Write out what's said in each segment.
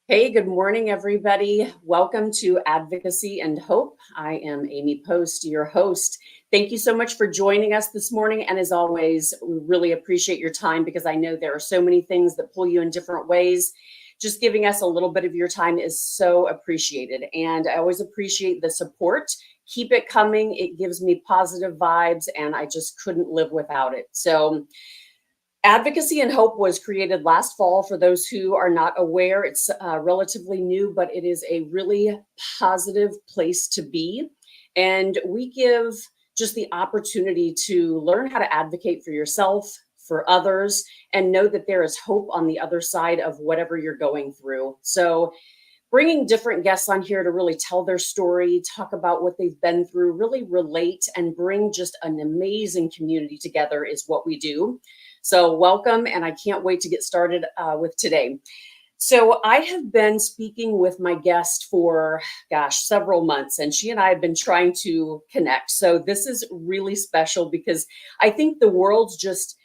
Hey, good morning, everybody. Welcome to Advocacy and Hope. I am Amy Post, your host. Thank you so much for joining us this morning. And as always, we really appreciate your time because I know there are so many things that pull you in different ways. Just giving us a little bit of your time is so appreciated. And I always appreciate the support. Keep it coming. It gives me positive vibes, and I just couldn't live without it. So, Advocacy and Hope was created last fall. For those who are not aware, it's relatively new, but it is a really positive place to be. And we give just the opportunity to learn how to advocate for yourself, for others, and know that there is hope on the other side of whatever you're going through. So, bringing different guests on here to really tell their story, talk about what they've been through, really relate and bring just an amazing community together is what we do. So welcome, and I can't wait to get started with today. So I have been speaking with my guest for, several months, and she and I have been trying to connect. So this is really special because I think the world's just,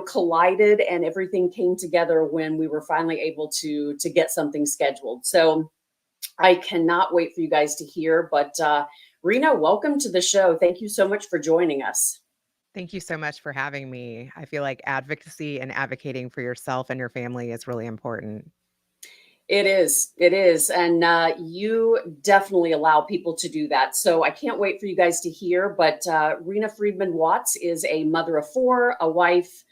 collided and everything came together when we were finally able to get something scheduled. So I cannot wait for you guys to hear. But Reena, welcome to the show. Thank you so much for joining us. Thank you so much for having me. I feel like advocacy and advocating for yourself and your family is really important. It is. It is. And you definitely allow people to do that. So I can't wait for you guys to hear. But Reena Friedman Watts is a mother of four, a wife,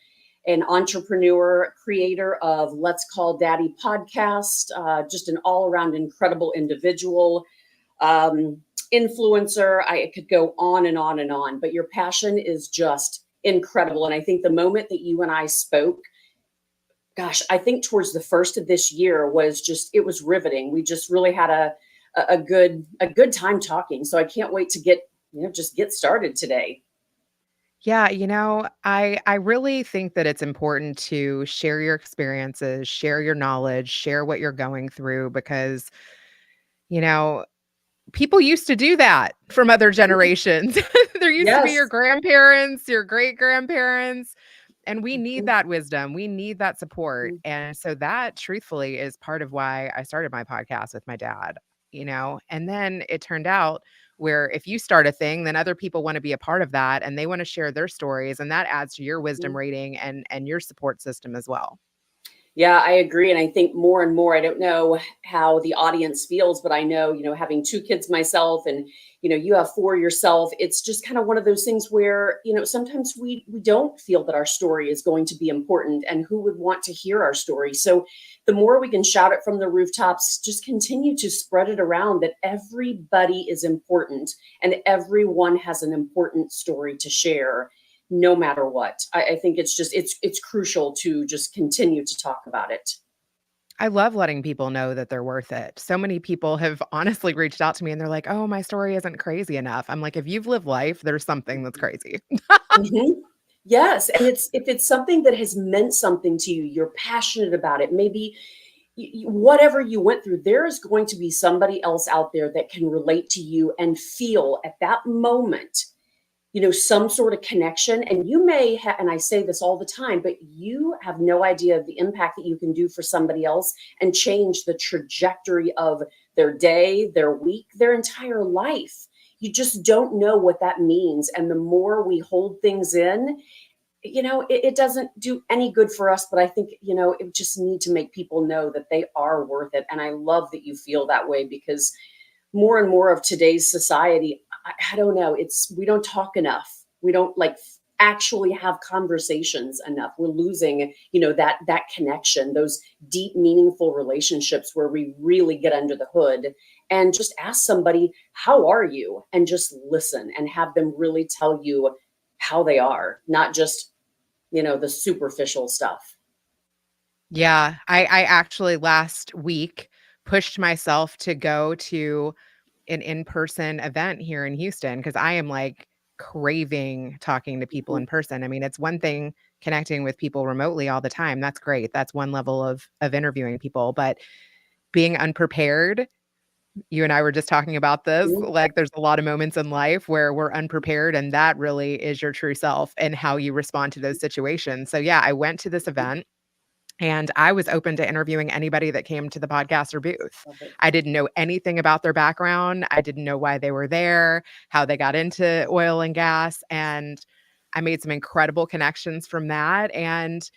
an entrepreneur, creator of Let's Call Daddy podcast, just an all around incredible individual. Influencer. I could go on and on and on, but your passion is just incredible. And I think the moment that you and I spoke, I think towards the first of this year it was riveting. We just really had a good time talking. So I can't wait to get started today. Yeah, I really think that it's important to share your experiences, share your knowledge, share what you're going through because, you know, people used to do that from other generations. There used to be your Yes. grandparents, your great grandparents, and we need that wisdom. We need that support. And so that truthfully is part of why I started my podcast with my dad, and then it turned out where if you start a thing, then other people want to be a part of that and they want to share their stories. And that adds to your wisdom rating and your support system as well. Yeah, I agree. And I think more and more, I don't know how the audience feels, but I know, having two kids myself and, you have four yourself, it's just kind of one of those things where, sometimes we don't feel that our story is going to be important and who would want to hear our story. So the more we can shout it from the rooftops, just continue to spread it around that everybody is important and everyone has an important story to share no matter what. I think it's crucial to just continue to talk about it. I love letting people know that they're worth it. So many people have honestly reached out to me and they're like, "Oh, my story isn't crazy enough." I'm like, "If you've lived life, there's something that's crazy." Mhm. Yes, and if it's something that has meant something to you, you're passionate about it, maybe whatever you went through, there is going to be somebody else out there that can relate to you and feel at that moment some sort of connection. And you may have, and I say this all the time, but you have no idea of the impact that you can do for somebody else and change the trajectory of their day, their week, their entire life. You just don't know what that means. And the more we hold things in, it doesn't do any good for us, but I think, it just need to make people know that they are worth it. And I love that you feel that way because more and more of today's society, I don't know, we don't talk enough. We don't actually have conversations enough. We're losing, that connection, those deep, meaningful relationships where we really get under the hood and just ask somebody, how are you? And just listen and have them really tell you how they are, not just, the superficial stuff. Yeah, I actually last week pushed myself to go to an in-person event here in Houston because I am like craving talking to people in person. I mean, it's one thing connecting with people remotely all the time. That's great. That's one level of interviewing people, but being unprepared, you and I were just talking about this, like there's a lot of moments in life where we're unprepared and that really is your true self and how you respond to those situations. So yeah, I went to this event And I was open to interviewing anybody that came to the podcast or booth. Love it. I didn't know anything about their background. I didn't know why they were there, how they got into oil and gas. And I made some incredible connections from that. And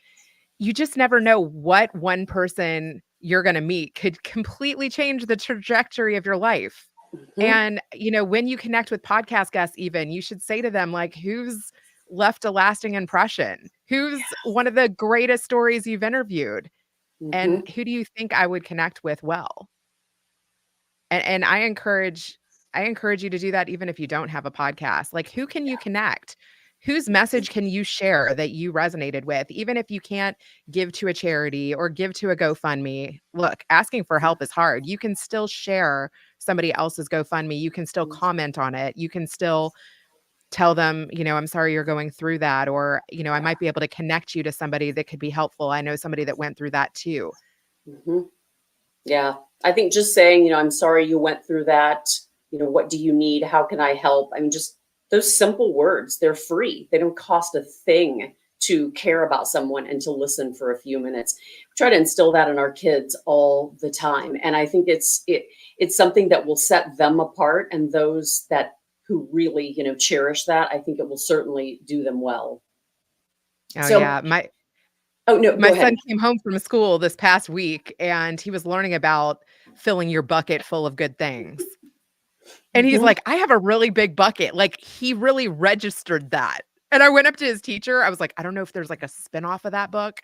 you just never know what one person you're going to meet could completely change the trajectory of your life. Mhm. And, when you connect with podcast guests, even, you should say to them, like, who's left a lasting impression? Who's one of the greatest stories you've interviewed? And Mhm. who do you think I would connect with well? And I encourage you to do that even if you don't have a podcast. Like, who can you connect? Whose message can you share that you resonated with? Even if you can't give to a charity or give to a GoFundMe. Look, asking for help is hard. You can still share somebody else's GoFundMe. You can still comment on it. You can still tell them, I'm sorry you're going through that, or, I might be able to connect you to somebody that could be helpful. I know somebody that went through that too. Mhm. Yeah. I think just saying, I'm sorry you went through that. What do you need? How can I help? I mean, just those simple words, they're free. They don't cost a thing to care about someone and to listen for a few minutes. Try to instill that in our kids all the time. And I think it's something that will set them apart, and those that who really, cherish that, I think it will certainly do them well. Oh So, yeah. My oh no, My go ahead. son came home from school this past week, and he was learning about filling your bucket full of good things. And he's Mhm. like, "I have a really big bucket." Like, he really registered that. And I went up to his teacher. I was like, "I don't know if there's like a spinoff of that book,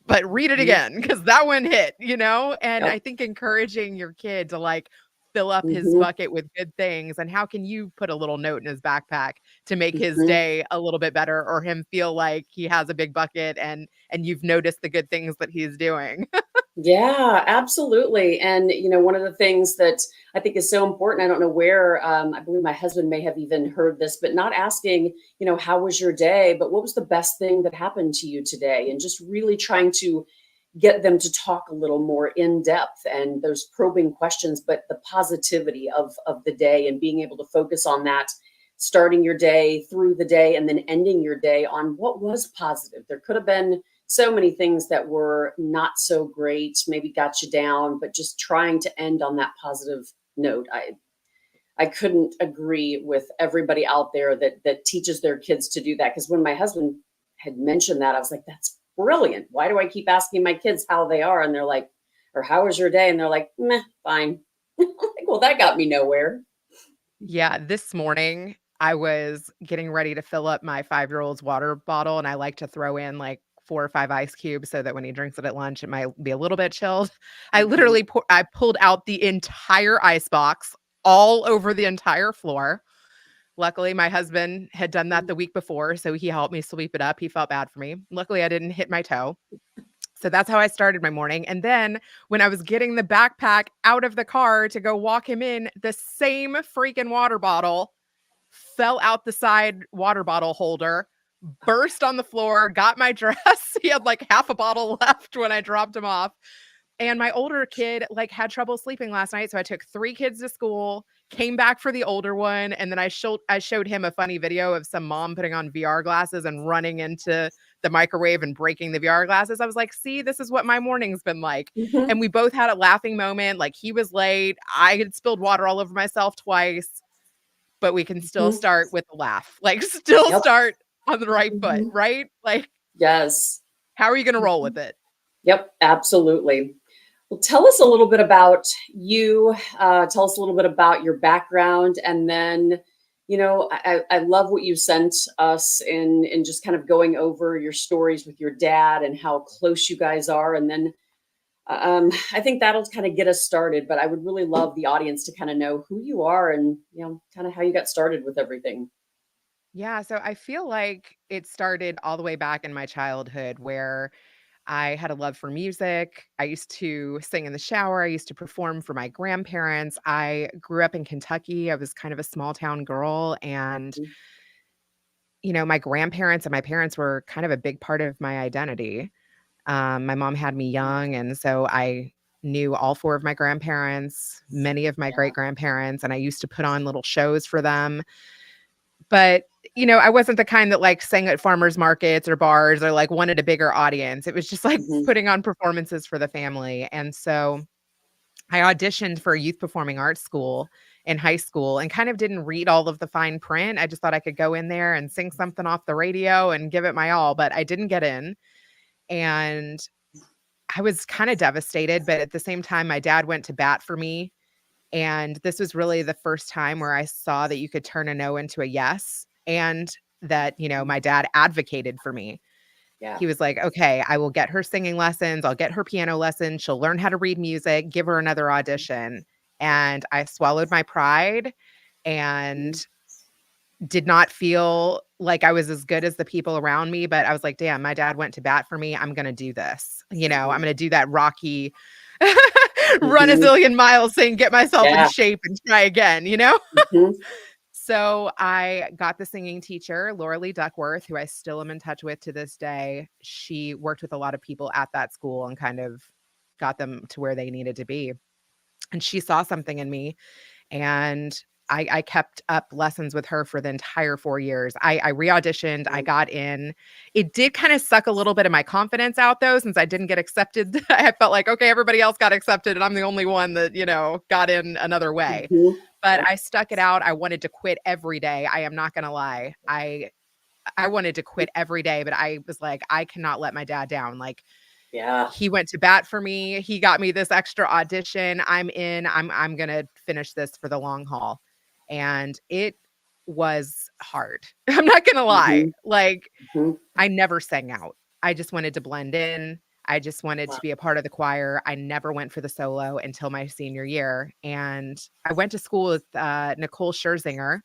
but read it Mhm. again because that one hit?" And I Yep. think encouraging your kid to like fill up his Mhm. bucket with good things, and how can you put a little note in his backpack to make his Mhm. day a little bit better, or him feel like he has a big bucket and you've noticed the good things that he's doing. Yeah, absolutely. And, one of the things that I think is so important, I don't know where, I believe my husband may have even heard this, but not asking, how was your day, but what was the best thing that happened to you today? And just really trying to get them to talk a little more in depth and those probing questions, but the positivity of the day and being able to focus on that, starting your day through the day and then ending your day on what was positive. There could have been so many things that were not so great, maybe got you down, but just trying to end on that positive note. I couldn't agree with everybody out there that teaches their kids to do that. Because when my husband had mentioned that, I was like, that's brilliant. Why do I keep asking my kids how they are? And they're like, or how was your day? And they're like, meh, fine. Like, well, that got me nowhere. Yeah, this morning I was getting ready to fill up my 5-year-old's water bottle, and I like to throw in like 4 or 5 ice cubes so that when he drinks it at lunch, it might be a little bit chilled. Mhm. I pulled out the entire ice box all over the entire floor. Luckily, my husband had done that the week before, so he helped me sweep it up. He felt bad for me. Luckily, I didn't hit my toe. So that's how I started my morning. And then when I was getting the backpack out of the car to go walk him in, the same freaking water bottle fell out the side water bottle holder, burst on the floor, got my dress. He had like half a bottle left when I dropped him off. And my older kid like had trouble sleeping last night, so I took 3 kids to school, came back for the older one, and then I showed him a funny video of some mom putting on VR glasses and running into the microwave and breaking the VR glasses. I was like, "See, this is what my morning's been like." Mhm. And we both had a laughing moment. Like, he was late, I had spilled water all over myself twice, but we can still Mhm. start with a laugh. Like, still Yep. start on the right foot, Mhm. right? Like, Yes. how are you gonna roll with Mhm. it? Yep, absolutely. Well, tell us a little bit about you. Tell us a little bit about your background, and then, I love what you sent us in just kind of going over your stories with your dad and how close you guys are, and then I think that'll kind of get us started. But I would really love the audience to kind of know who you are and kind of how you got started with everything. Yeah, so I feel like it started all the way back in my childhood where I had a love for music. I used to sing in the shower. I used to perform for my grandparents. I grew up in Kentucky. I was kind of a small town girl. And, my grandparents and my parents were kind of a big part of my identity. My mom had me young. And so I knew all 4 of my grandparents, many of my Yeah. great grandparents, and I used to put on little shows for them. But I wasn't the kind that like sang at farmers markets or bars or like wanted a bigger audience. It was just like Mhm. putting on performances for the family. And so I auditioned for a youth performing arts school in high school and kind of didn't read all of the fine print. I just thought I could go in there and sing something off the radio and give it my all, but I didn't get in. And I was kind of devastated, but at the same time, my dad went to bat for me. And this was really the first time where I saw that you could turn a no into a yes, and that, my dad advocated for me. Yeah. He was like, okay, I will get her singing lessons. I'll get her piano lessons. She'll learn how to read music, give her another audition. And I swallowed my pride and did not feel like I was as good as the people around me. But I was like, damn, my dad went to bat for me. I'm going to do this. I'm going to do that Rocky run a Mhm. zillion miles saying, get myself in Yeah. shape and try again, Mhm. So I got the singing teacher, Laura Lee Duckworth, who I still am in touch with to this day. She worked with a lot of people at that school and kind of got them to where they needed to be. And she saw something in me, and I kept up lessons with her for the entire 4 years. I re-auditioned, I got in. It did kind of suck a little bit of my confidence out though, since I didn't get accepted. I felt like, okay, everybody else got accepted and I'm the only one that, got in another way. Mhm. But I stuck it out. I wanted to quit every day. I am not going to lie. I wanted to quit every day, but I was like, I cannot let my dad down. Like, Yeah. he went to bat for me. He got me this extra audition. I'm in. I'm going to finish this for the long haul. And it was hard. I'm not going to lie. Mhm. Like, Mhm. I never sang out. I just wanted to blend in. I just wanted Wow. to be a part of the choir. I never went for the solo until my senior year. And I went to school with Nicole Scherzinger,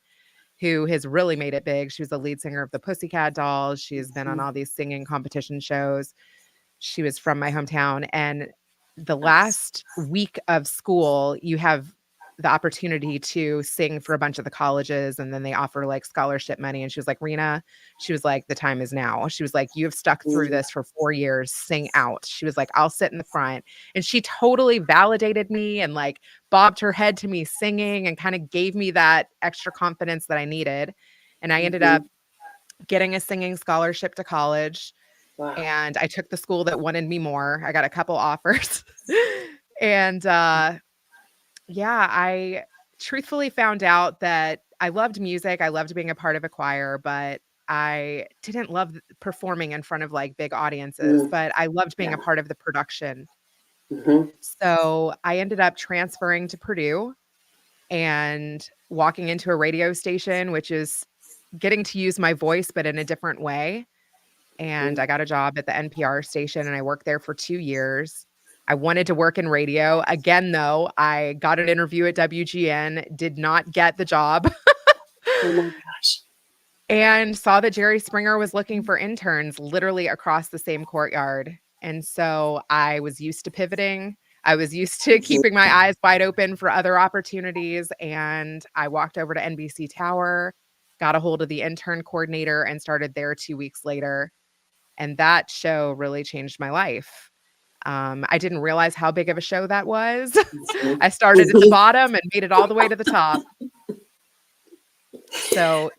who has really made it big. She was the lead singer of the Pussycat Dolls. She's been on Mhm. all these singing competition shows. She was from my hometown. And the Nice. last week of school, you have the opportunity to sing for a bunch of the colleges, and then they offer like scholarship money. And she was like, Reena, she was like, the time is now. She was like, you have stuck through Mhm. this for 4 years, sing out. She was like, I'll sit in the front. And she totally validated me and like bobbed her head to me singing and kind of gave me that extra confidence that I needed. And I ended up Mhm. getting a singing scholarship to college, Wow. and I took the school that wanted me more. I got a couple offers. And yeah, I truthfully found out that I loved music. I loved being a part of a choir, but I didn't love performing in front of like big audiences, Mm. but I loved being a Yeah. part of the production. Mhm. So I ended up transferring to Purdue and walking into a radio station, which is getting to use my voice, but in a different way. And I Mhm. got a job at the NPR station, and I worked there for 2 years. I wanted to work in radio. Again, though, I got an interview at WGN, did not get the job, Oh my gosh. and saw that Jerry Springer was looking for interns literally across the same courtyard. And so I was used to pivoting. I was used to Mhm. keeping my eyes wide open for other opportunities. And I walked over to NBC Tower, got a hold of the intern coordinator, and started there 2 weeks later. And that show really changed my life. I didn't realize how big of a show that was. Mhm. I started at the Mhm. bottom and made it all the way to the top. So,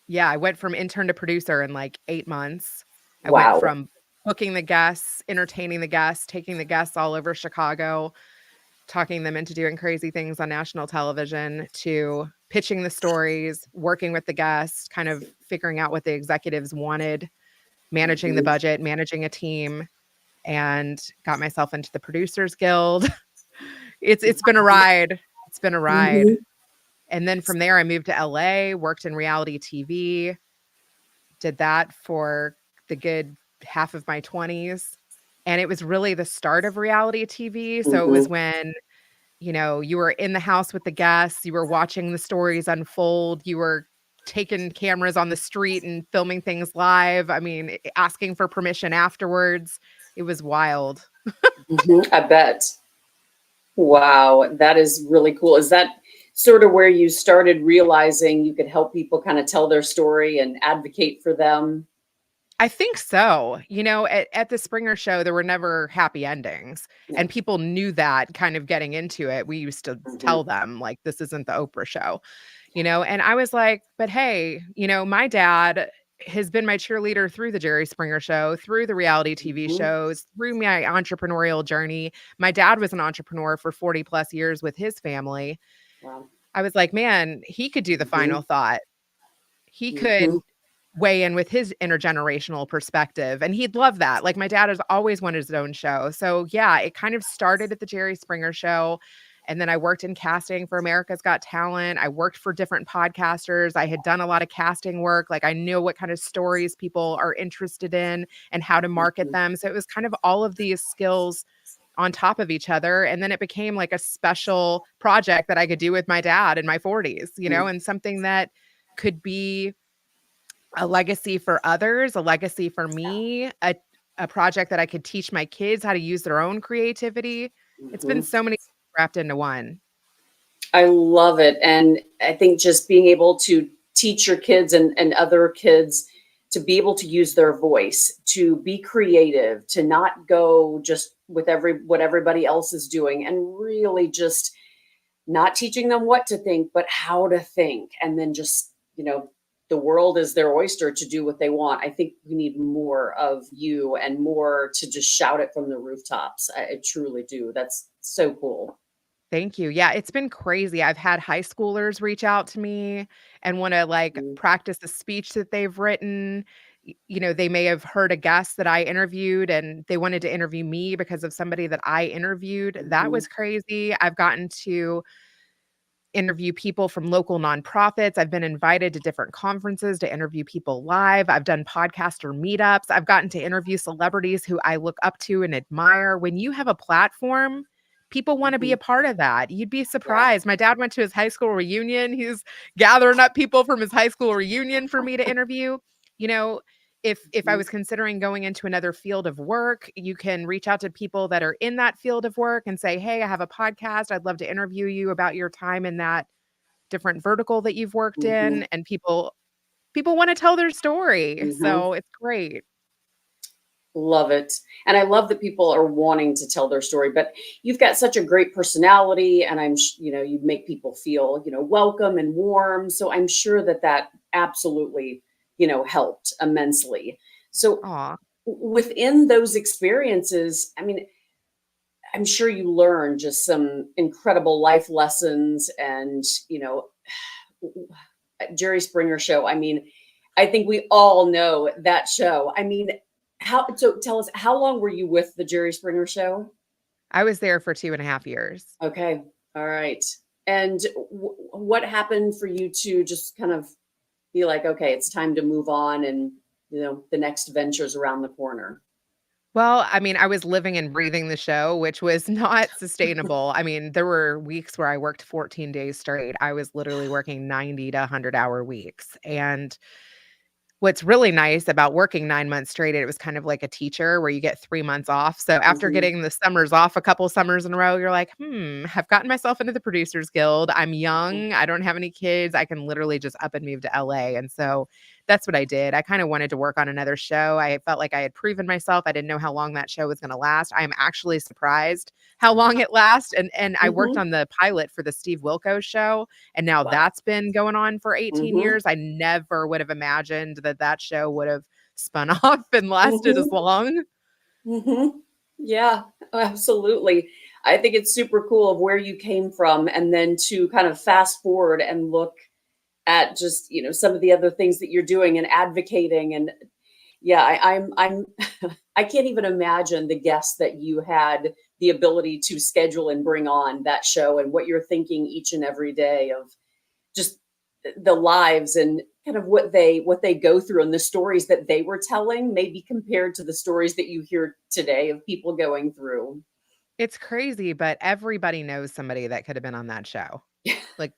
yeah, I went from intern to producer in like 8 months. I went Wow. from booking the guests, entertaining the guests, taking the guests all over Chicago, talking them into doing crazy things on national television, to pitching the stories, working with the guests, kind of figuring out what the executives wanted, managing the Mhm. budget, managing a team, and got myself into the Producers Guild. It's been a ride. It's been a ride. Mhm. And then from there I moved to LA, worked in reality TV, did that for the good half of my 20s. And it was really the start of reality TV. So it was Mhm. when, you were in the house with the guests, you were watching the stories unfold, you were taking cameras on the street and filming things live. I mean, asking for permission afterwards. It was wild. Mhm. I bet. Wow, that is really cool. Is that sort of where you started realizing you could help people kind of tell their story and advocate for them? I think so. At the Springer show, there were never happy endings, Yeah. and people knew that kind of getting into it. We used to Mhm. tell them, like, this isn't the Oprah show. And I was like, but hey, my dad has been my cheerleader through the Jerry Springer show, through the reality TV Mhm. shows, through my entrepreneurial journey. My dad was an entrepreneur for 40 plus years with his family. Wow. I was like, man, he could do the final Mhm. thought. He Mhm. could weigh in with his intergenerational perspective, and he'd love that. Like, my dad has always wanted his own show. So yeah, it kind of started at the Jerry Springer show. And then I worked in casting for America's Got Talent. I worked for different podcasters. I had done a lot of casting work. Like, I knew what kind of stories people are interested in and how to market Mhm. them. So it was kind of all of these skills on top of each other. And then it became like a special project that I could do with my dad in my 40s, and something that could be a legacy for others, a legacy for me, a project that I could teach my kids how to use their own creativity. It's been Mhm. so many wrapped into one. I love it. And I think just being able to teach your kids and other kids to be able to use their voice, to be creative, to not go just with what everybody else is doing, and really just not teaching them what to think, but how to think. And then just, the world is their oyster to do what they want. I think we need more of you and more to just shout it from the rooftops. I truly do. That's so cool. Thank you. Yeah, it's been crazy. I've had high schoolers reach out to me and want to like Mm-hmm. practice a speech that they've written. They may have heard a guest that I interviewed and they wanted to interview me because of somebody that I interviewed. That Mm-hmm. was crazy. I've gotten to interview people from local nonprofits. I've been invited to different conferences to interview people live. I've done podcaster meetups. I've gotten to interview celebrities who I look up to and admire. When you have a platform, people want to be Mm-hmm. a part of that. You'd be Yeah. surprised. My dad went to his high school reunion. He's gathering up people from his high school reunion for me to interview. You know, if I Mhm. was considering going into another field of work, you can reach out to people that are in that field of work and say, "Hey, I have a podcast. I'd love to interview you about your time in that different vertical that you've worked Mhm. in." And people want to tell their story. Mhm. So it's great. Love it. And I love that people are wanting to tell their story, but you've got such a great personality and you make people feel, welcome and warm. So I'm sure that absolutely, helped immensely. So Aw. within those experiences, I mean, I'm sure you learned just some incredible life lessons and, Jerry Springer show. I mean, I think we all know that show. I mean, so tell us, how long were you with the Jerry Springer show? I was there for 2.5 years. Okay. All right. And what happened for you to just kind of be like, okay, it's time to move on and, the next venture's around the corner? Well, I mean, I was living and breathing the show, which was not sustainable. I mean, there were weeks where I worked 14 days straight. I was literally working 90 to 100-hour weeks. And what's really nice about working 9 months straight, it was kind of like a teacher where you get 3 months off. So after Mhm. getting the summers off a couple summers in a row, you're like, I've gotten myself into the Producers Guild. I'm Mhm. young. I don't have any kids. I can literally just up and move to LA. And so that's what I did. I kind of wanted to work on another show. I felt like I had proven myself. I didn't know how long that show was going to last. I am actually surprised how long it lasts. And I worked Mhm. on the pilot for the Steve Wilkos show. And now Wow. that's been going on for 18 Mhm. years. I never would have imagined that that show would have spun off and lasted as Mhm. long. Mhm. Yeah, absolutely. I think it's super cool of where you came from and then to kind of fast forward and look at just, some of the other things that you're doing and advocating. And yeah, I'm I can't even imagine the guests that you had the ability to schedule and bring on that show and what you're thinking each and every day of just the lives and kind of what they go through and the stories that they were telling, maybe compared to the stories that you hear today of people going through. It's crazy, but everybody knows somebody that could have been on that show. Like,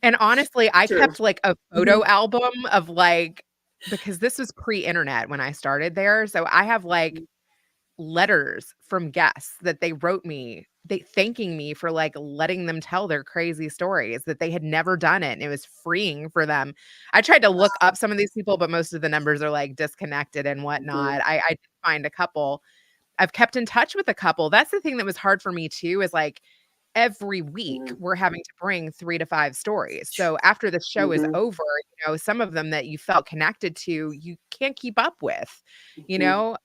and honestly, I True. kept like a photo Mhm. album of like, because this was pre-internet when I started there. So I have like letters from guests that they wrote me, they thanking me for like letting them tell their crazy stories, that they had never done it and it was freeing for them. I tried to look up some of these people, but most of the numbers are like disconnected and Mhm. whatnot. I did find a couple. I've kept in touch with a couple. That's the thing that was hard for me too, is like every week we're having to bring 3 to 5 stories. So after the show is Mhm. over, some of them that you felt connected to, you can't keep up with. You Mhm. know,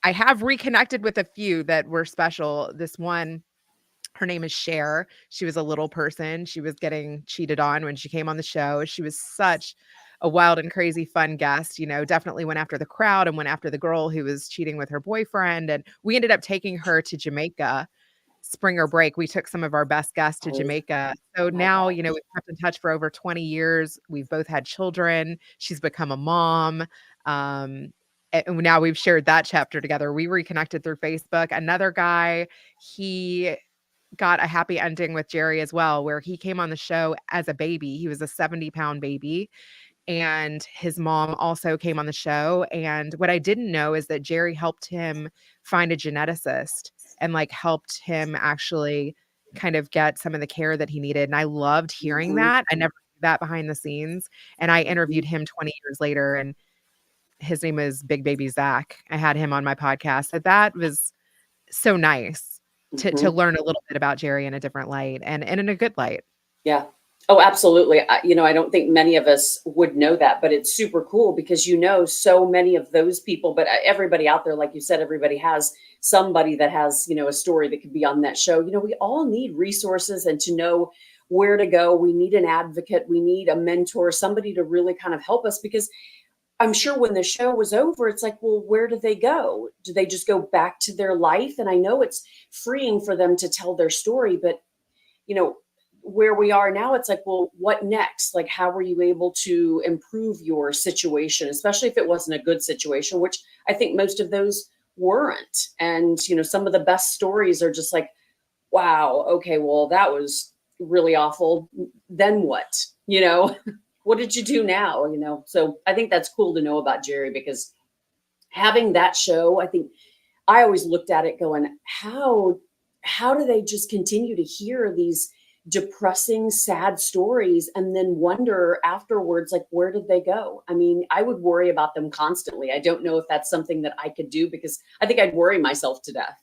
I have reconnected with a few that were special. This one, her name is Cher. She was a little person. She was getting cheated on when she came on the show. She was such a wild and crazy fun guest, definitely went after the crowd and went after the girl who was cheating with her boyfriend. And we ended up taking her to Jamaica springer break. We took some of our best guests to Oh Jamaica. So my now, gosh. we've kept in touch for over 20 years. We've both had children. She's become a mom. And now we've shared that chapter together. We reconnected through Facebook. Another guy, he got a happy ending with Jerry as well, where he came on the show as a baby. He was a 70-pound baby. And his mom also came on the show. And what I didn't know is that Jerry helped him find a geneticist and helped him actually kind of get some of the care that he needed. And I loved hearing Mhm. that. I never knew that behind the scenes. And I Mhm. interviewed him 20 years later, and his name is Big Baby Zach. I had him on my podcast. So that was so nice to Mhm. learn a little bit about Jerry in a different light and in a good light. Yeah. Oh, absolutely. I don't think many of us would know that, but it's super cool because so many of those people, but everybody out there, like you said, everybody has somebody that has, a story that could be on that show. We all need resources and to know where to go. We need an advocate, we need a mentor, somebody to really kind of help us because I'm sure when the show was over, it's like, well, where do they go? Do they just go back to their life? And I know it's freeing for them to tell their story, but you know, where we are now, it's like, well, what next? Like, how were you able to improve your situation, especially if it wasn't a good situation, which I think most of those weren't. And, some of the best stories are just like, wow, okay, well, that was really awful. Then what? What did you do now? So I think that's cool to know about Jerry because having that show, I think I always looked at it going, how do they just continue to hear these depressing, sad stories and then wonder afterwards, like, where did they go? I mean, I would worry about them constantly. I don't know if that's something that I could do because I think I'd worry myself to death.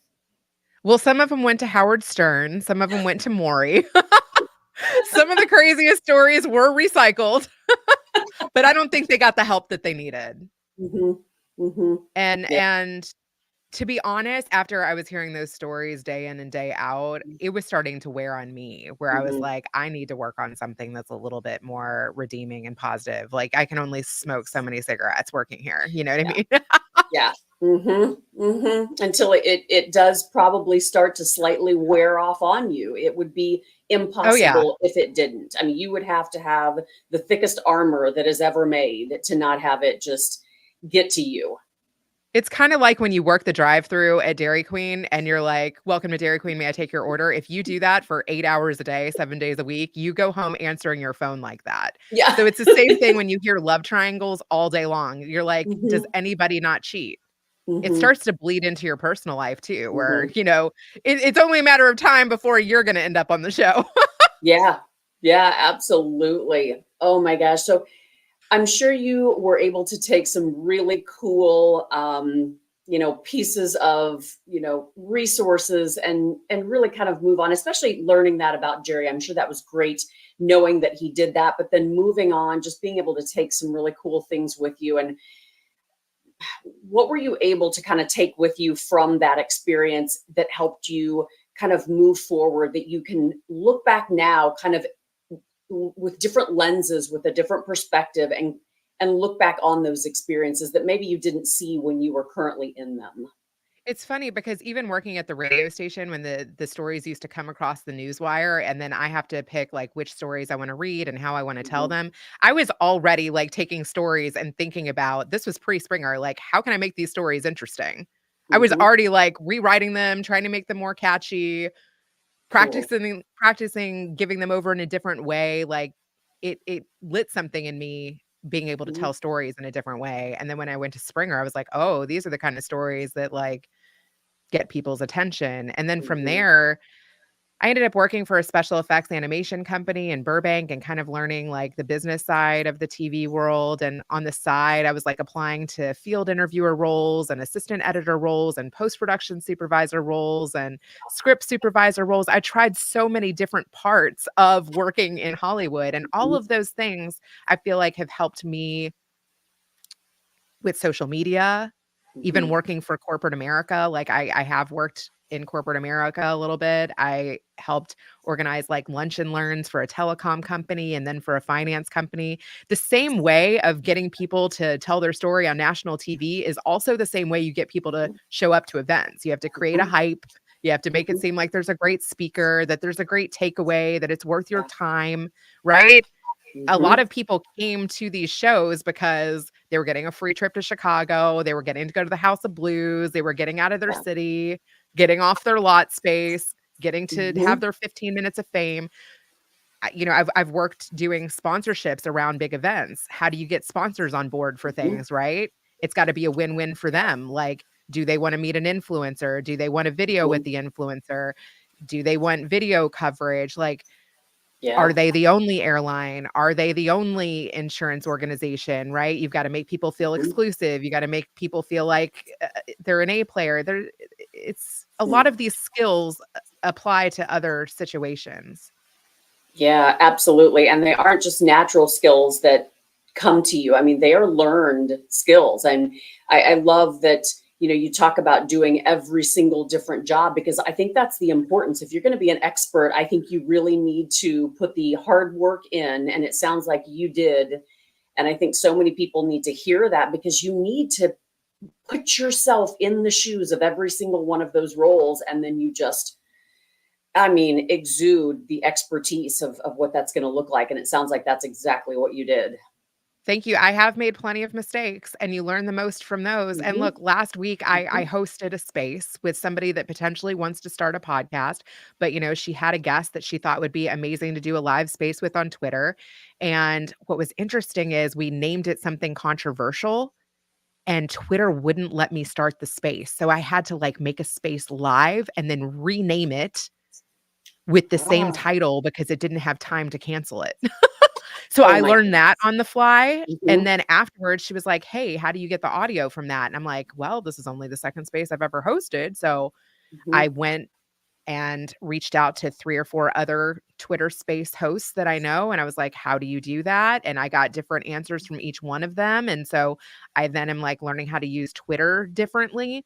Well, some of them went to Howard Stern, some of them went to Maury. Some of the craziest stories were recycled, but I don't think they got the help that they needed. Hmm. Hmm. Yeah. And to be honest, after I was hearing those stories day in and day out, it was starting to wear on me where I was Hmm. like, I need to work on something that's a little bit more redeeming and positive. Like I can only smoke so many cigarettes working here. You know what I Yeah. mean? Yeah. Until it does probably start to slightly wear off on you. It would be Oh yeah. impossible if it didn't. I mean, you would have to have the thickest armor that is ever made to not have it just get to you. It's kind of like when you work the drive-through at Dairy Queen and you're like, "Welcome to Dairy Queen, may I take your order?" If you do that for 8 hours a day, 7 days a week, you go home answering your phone like that. Yeah. So it's the same thing when you hear love triangles all day long. You're like, "Does Hmm. anybody not cheat?" It Hmm. starts to bleed into your personal life too, where, Hmm. it's only a matter of time before you're gonna end up on the show. Yeah. Yeah, absolutely. Oh my gosh. So I'm sure you were able to take some really cool, pieces of, resources and really kind of move on, especially learning that about Jerry. I'm sure that was great knowing that he did that, but then moving on, just being able to take some really cool things with you. And what were you able to kind of take with you from that experience that helped you kind of move forward, that you can look back now kind of with different lenses, with a different perspective, and look back on those experiences that maybe you didn't see when you were currently in them. It's funny because even working at the radio station when the stories used to come across the news wire and then I have to pick like which stories I want to read and how I want to tell Mhm. them, I was already like taking stories and thinking about this was pre-Springer, like how can I make these stories interesting? I was Mhm. already like rewriting them, trying to make them more catchy, Cool. practicing giving them over in a different way. Like it lit something in me being able to Mhm. tell stories in a different way. And then when I went to Springer, I was like, "Oh, these are the kind of stories that like get people's attention." And then from Mhm. there, I ended up working for a special effects animation company in Burbank and kind of learning like the business side of the TV world. And on the side, I was like applying to field interviewer roles and assistant editor roles and post-production supervisor roles and script supervisor roles. I tried so many different parts of working in Hollywood, and all of those things I feel like have helped me with social media, even working for corporate America. Like I have worked in corporate America a little bit. I helped organize like lunch and learns for a telecom company and then for a finance company. The same way of getting people to tell their story on national TV is also the same way you get people to show up to events. You have to create a hype. You have to make it seem like there's a great speaker, that there's a great takeaway, that it's worth your time, right? A lot of people came to these shows because they were getting a free trip to Chicago. They were getting to go to the House of Blues. They were getting out of their city, getting off their lot space, getting to have their 15 minutes of fame. I've worked doing sponsorships around big events. How do you get sponsors on board for things, right? It's got to be a win-win for them. Like, do they want to meet an influencer? Do they want a video with the influencer? Do they want video coverage? Like, are they the only airline? Are they the only insurance organization, right? You've got to make people feel exclusive. You got to make people feel like they're an A player. It's a lot of these skills apply to other situations. Yeah, absolutely. And they aren't just natural skills that come to you. I mean, they are learned skills. And I love that, you talk about doing every single different job, because I think that's the importance. If you're going to be an expert, I think you really need to put the hard work in. And it sounds like you did. And I think so many people need to hear that, because you need to put yourself in the shoes of every single one of those roles. And then you just, exude the expertise of what that's going to look like. And it sounds like that's exactly what you did. Thank you. I have made plenty of mistakes, and you learn the most from those. And look, last week I hosted a space with somebody that potentially wants to start a podcast, but she had a guest that she thought would be amazing to do a live space with on Twitter. And what was interesting is we named it something controversial, and Twitter wouldn't let me start the space. So I had to like make a space live and then rename it with the same title because it didn't have time to cancel it. So I learned that on the fly. And then afterwards she was like, "Hey, how do you get the audio from that?" And I'm like, "Well, this is only the second space I've ever hosted." So I went and reached out to 3 or 4 other Twitter space hosts that I know. And I was like, "How do you do that?" And I got different answers from each one of them. And so I then am like learning how to use Twitter differently.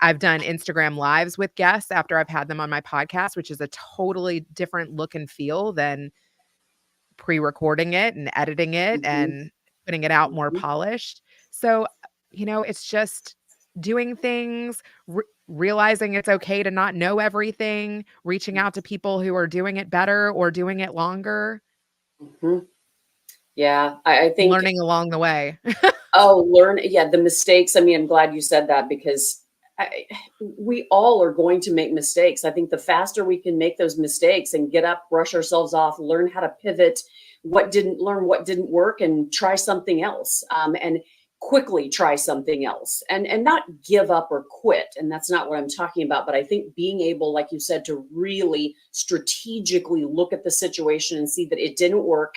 I've done Instagram lives with guests after I've had them on my podcast, which is a totally different look and feel than pre-recording it and editing it and putting it out more polished. So, it's just doing things, realizing it's okay to not know everything, reaching out to people who are doing it better or doing it longer. Yeah, I think learning along the way. the mistakes. I'm glad you said that, because we all are going to make mistakes. I think the faster we can make those mistakes and get up, brush ourselves off, learn how to pivot, what didn't work, and try something else, and quickly try something else, and not give up or quit. And that's not what I'm talking about. But I think being able, like you said, to really strategically look at the situation and see that it didn't work.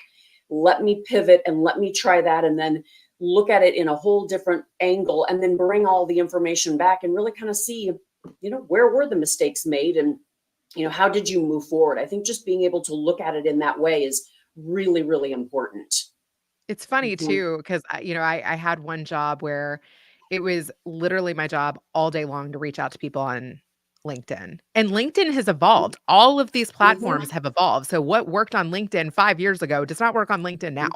Let me pivot and let me try that, and then look at it in a whole different angle, and then bring all the information back and really kind of see, where were the mistakes made, and, how did you move forward? I think just being able to look at it in that way is really, really important. It's funny too, because I had one job where it was literally my job all day long to reach out to people on LinkedIn. And LinkedIn has evolved. All of these platforms have evolved. So what worked on LinkedIn 5 years ago does not work on LinkedIn now,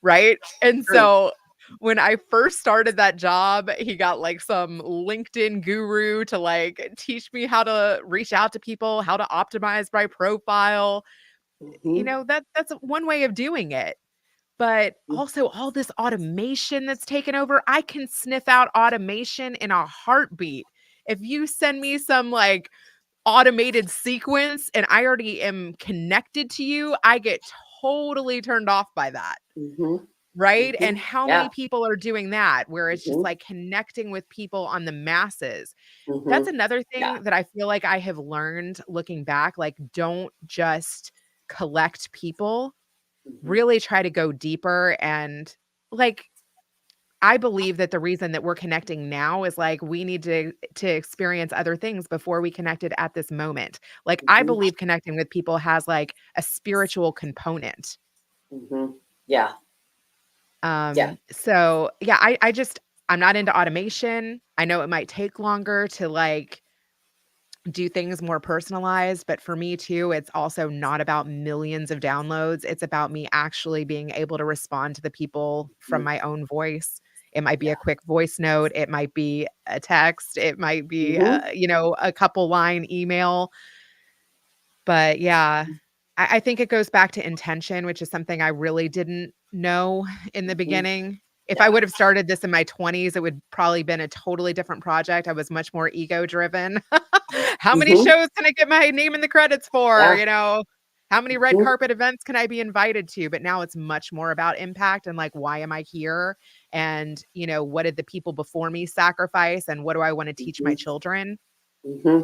right? And so when I first started that job, he got like some LinkedIn guru to like teach me how to reach out to people, how to optimize my profile. That's one way of doing it. But also all this automation that's taken over. I can sniff out automation in a heartbeat. If you send me some like automated sequence and I already am connected to you, I get totally turned off by that. right? And how many Yeah. people are doing that, where it's just Hmm. like connecting with people on the masses. Hmm. That's another Yeah. thing that I feel like I have learned looking back, like, don't just collect people, Hmm. really try to go deeper. And like, I believe that the reason that we're connecting now is like we need to experience other things before we connected at this moment. Like, I Hmm. believe connecting with people has like a spiritual component. Hmm. Yeah. Yeah. So yeah, I just I'm not into automation. I know it might take longer to like do things more personalized, but for me too, it's also not about millions of downloads. It's about me actually being able to respond to the people from Mhm. my own voice. It might be Yeah. a quick voice note, it might be a text, it might be Hmm. a couple line email. But yeah, I think it goes back to intention, which is something I really didn't know in the Hmm. beginning. If I Yeah. would have started this in my 20s, it would probably been a totally different project. I was much more ego driven. How many Hmm. shows can I get my name in the credits for? Yeah. How many red Hmm. carpet events can I be invited to? But now it's much more about impact and like, why am I here? And, what did the people before me sacrifice? And what do I want to teach my Hmm. children? Hmm.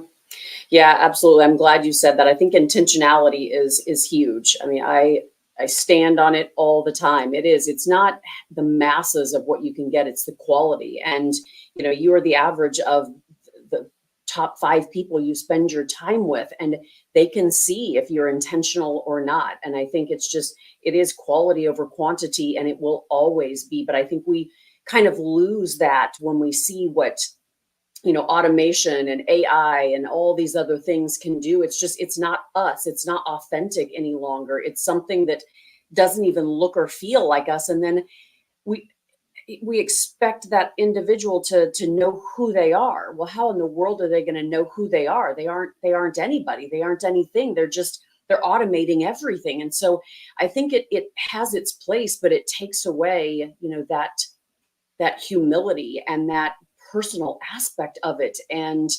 Yeah, absolutely. I'm glad you said that. I think intentionality is huge. I mean, I stand on it all the time. It is. It's not the masses of what you can get, it's the quality. And you are the average of the top 5 people you spend your time with, and they can see if you're intentional or not. And I think it is quality over quantity, and it will always be. But I think we kind of lose that when we see what automation and AI and all these other things can do. It's not us. It's not authentic any longer. It's something that doesn't even look or feel like us. And then we we expect that individual to know who they are. Well, how in the world are they going to know who they are? They aren't anybody. They aren't anything. They're automating everything. And so I think it has its place, but it takes away, that humility and that personal aspect of it. And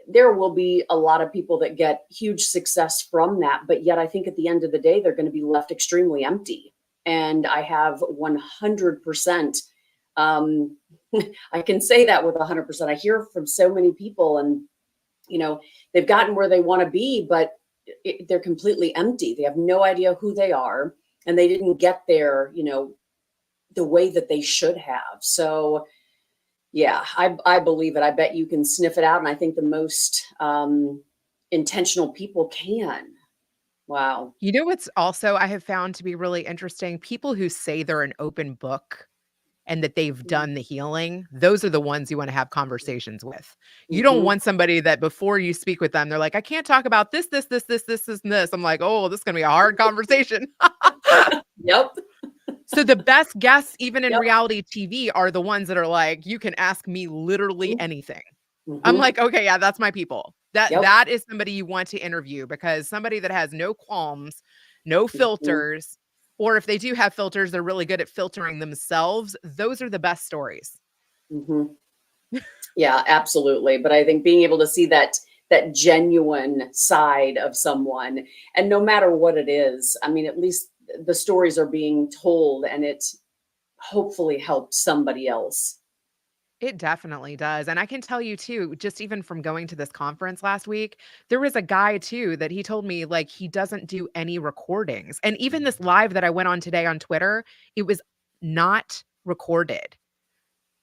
there will be a lot of people that get huge success from that, but yet I think at the end of the day they're going to be left extremely empty. And I have 100%, um I can say that with 100%. I hear from so many people, and they've gotten where they want to be, but they're completely empty. They have no idea who they are, and they didn't get there the way that they should have. So yeah, I believe it. I bet you can sniff it out, and I think the most intentional people can. Wow. You know what's also I have found to be really interesting? People who say they're an open book and that they've done the healing, those are the ones you wanna have conversations with. You don't Hmm. want somebody that before you speak with them, they're like, "I can't talk about this, and this." I'm like, "Oh, this is gonna be a hard conversation." Yep. So the best guests, even in Yep. reality TV, are the ones that are like, "You can ask me literally anything." I'm Hmm. like, "Okay, yeah, that's my people." That Yep. that is somebody you want to interview, because somebody that has no qualms, no Hmm. filters, or if they do have filters, they're really good at filtering themselves. Those are the best stories. Hmm. Yeah, absolutely. But I think being able to see that genuine side of someone, and no matter what it is, I mean, at least the stories are being told, and it hopefully helped somebody else. It definitely does, and I can tell you too, just even from going to this conference last week, there was a guy too that he told me, like, he doesn't do any recordings, and even this live that I went on today on Twitter, it was not recorded.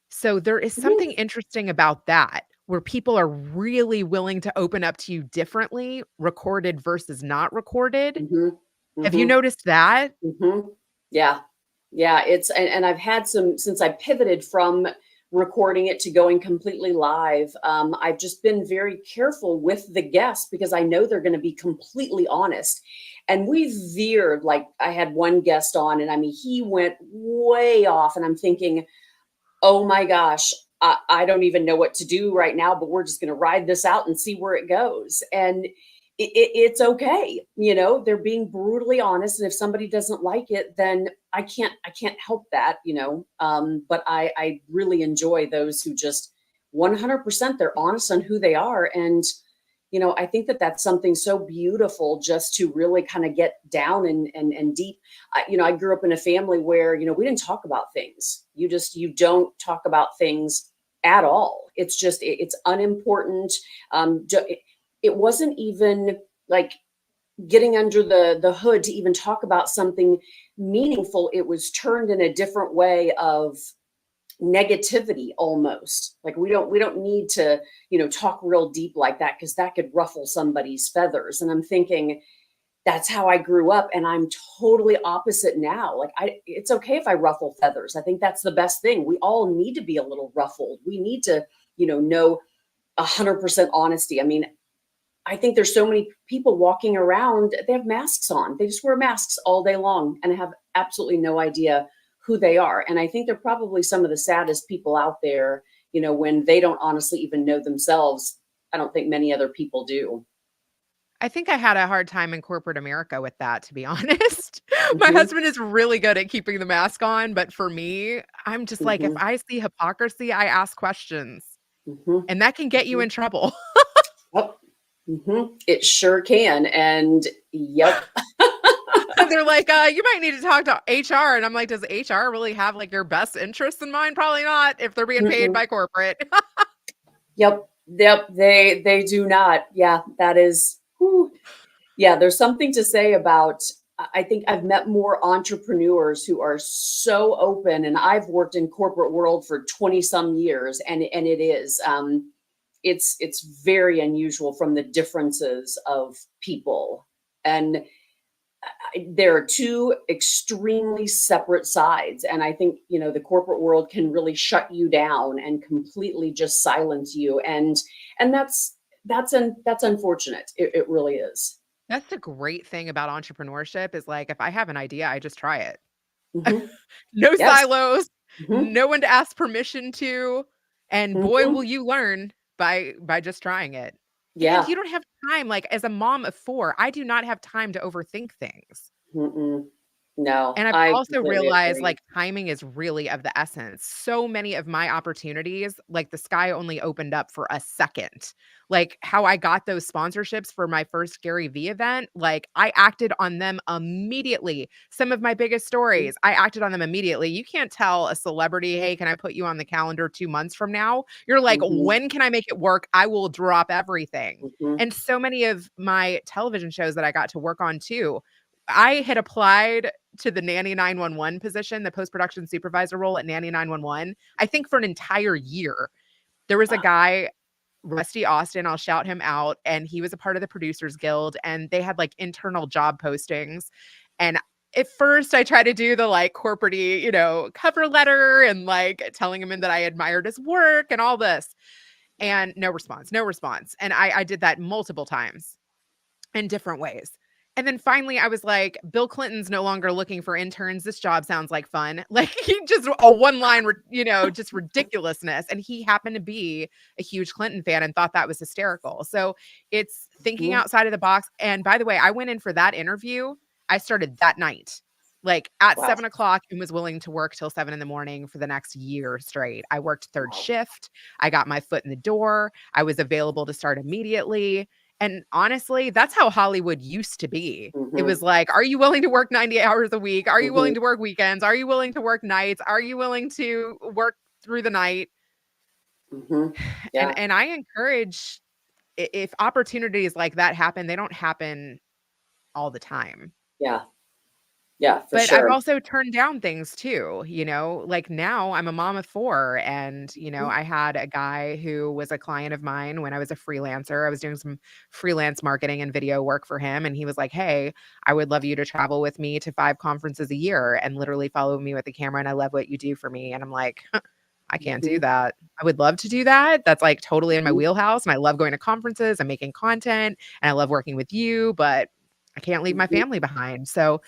So there is something Hmm. interesting about that, where people are really willing to open up to you differently, recorded versus not recorded. Hmm. Have you Hmm. noticed that? Hmm. Yeah. Yeah. And I've had some, since I pivoted from recording it to going completely live. I've just been very careful with the guests because I know they're going to be completely honest. And we veered, like I had one guest on, and I mean, he went way off, and I'm thinking, oh my gosh, I don't even know what to do right now, but we're just going to ride this out and see where it goes. And it's okay. They're being brutally honest. And if somebody doesn't like it, then I can't help that, but I really enjoy those who just 100%, they're honest on who they are. And I think that that's something so beautiful just to really kind of get down and deep. I grew up in a family where, we didn't talk about things. You don't talk about things at all. It's just, it's unimportant. It wasn't even like getting under the hood to even talk about something meaningful. It was turned in a different way of negativity almost. Like we don't need to talk real deep like that, because that could ruffle somebody's feathers. And I'm thinking, that's how I grew up, and I'm totally opposite now. Like it's okay if I ruffle feathers. I think that's the best thing. We all need to be a little ruffled. We need to know 100% honesty. I mean, I think there's so many people walking around, they have masks on. They just wear masks all day long and have absolutely no idea who they are. And I think they're probably some of the saddest people out there, when they don't honestly even know themselves. I don't think many other people do. I think I had a hard time in corporate America with that, to be honest. My Mm-hmm, husband is really good at keeping the mask on, but for me, I'm just like, if mm-hmm, I see hypocrisy, I ask questions, mm-hmm, and that can get you mm-hmm. in trouble. Yep. Mm-hmm. It sure can. And yep. They're like, you might need to talk to HR. And I'm like, does HR really have like your best interests in mind? Probably not if they're being paid Mm-mm. by corporate. Yep. Yep. They do not. Yeah, that is. Whew. Yeah, there's something to say about, I think I've met more entrepreneurs who are so open, and I've worked in corporate world for 20 some years, and it is it's very unusual from the differences of people. And there are two extremely separate sides, and I think the corporate world can really shut you down and completely just silence you, and that's unfortunate. It really is. That's the great thing about entrepreneurship is like, if I have an idea, I just try it. Hmm. No Yes. silos, Hmm. no one to ask permission to, and boy, Hmm. will you learn by just trying it. And Yeah. you don't have time, like, as a mom of 4, I do not have time to overthink things. Mm-mm. No, And I've I also completely realized, agree. like, timing is really of the essence. So many of my opportunities, like, the sky only opened up for a second. Like, how I got those sponsorships for my first Gary Vee event, like, I acted on them immediately. Some of my biggest stories, I acted on them immediately. You can't tell a celebrity, "Hey, can I put you on the calendar 2 months from now?" You're like, Hmm. "When can I make it work? I will drop everything." Hmm. And so many of my television shows that I got to work on too, I had applied to the Nanny 911 position, the post-production supervisor role at Nanny 911, I think for an entire year. There was a Wow. guy, Rusty Austin, I'll shout him out, and he was a part of the Producers Guild, and they had, like, internal job postings, and at first, I tried to do the, like, corporate-y, cover letter and, like, telling him that I admired his work and all this, and no response, no response, and I did that multiple times in different ways. And then finally I was like, Bill Clinton's no longer looking for interns. This job sounds like fun. Like he just a one line, just ridiculousness. And he happened to be a huge Clinton fan and thought that was hysterical. So it's thinking Mhm. outside of the box. And by the way, I went in for that interview. I started that night, like at Wow. 7 o'clock, and was willing to work till 7 in the morning for the next year straight. I worked third Wow. shift. I got my foot in the door. I was available to start immediately. And honestly, that's how Hollywood used to be. It Hmm. was like, are you willing to work 90 hours a week? Are you willing Hmm. to work weekends? Are you willing to work nights? Are you willing to work through the night? Hmm. And Yeah. and I encourage, if opportunities like that happen, they don't happen all the time. Yeah. Yeah, for But I've sure. also turned down things too, like now I'm a mom of 4 and, Mhm. I had a guy who was a client of mine when I was a freelancer. I was doing some freelance marketing and video work for him, and he was like, "Hey, I would love you to travel with me to 5 conferences a year and literally follow me with the camera, and I love what you do for me." And I'm like, I can't do Mhm. that. I would love to do that. That's like totally in my Mhm. wheelhouse, and I love going to conferences and making content, and I love working with you, but I can't leave my Mhm. family behind. So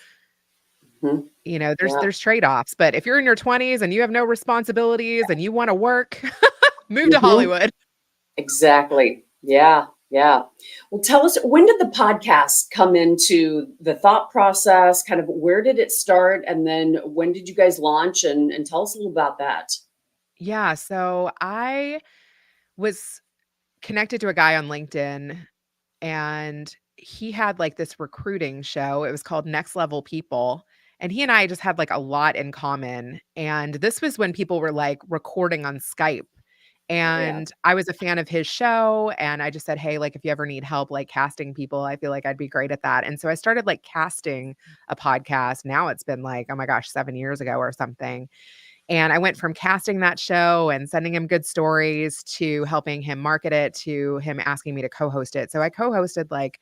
Mhm. there's Yeah. there's trade-offs, but if you're in your 20s and you have no responsibilities and you wanna work, move to Mhm. Hollywood. Exactly. Yeah. Yeah. Well, tell us, when did the podcast come into the thought process? Kind of where did it start? And then when did you guys launch? And tell us a little about that. Yeah, so I was connected to a guy on LinkedIn and he had like this recruiting show. It was called Next Level People. And he and I just had like a lot in common. And this was when people were like recording on Skype. Oh, yeah. And I was a fan of his show. And I just said, hey, like if you ever need help, like casting people, I feel like I'd be great at that. And so I started like casting a podcast. Now it's been like, oh my gosh, 7 years ago or something. And I went from casting that show and sending him good stories to helping him market it to him asking me to co-host it. So I co-hosted like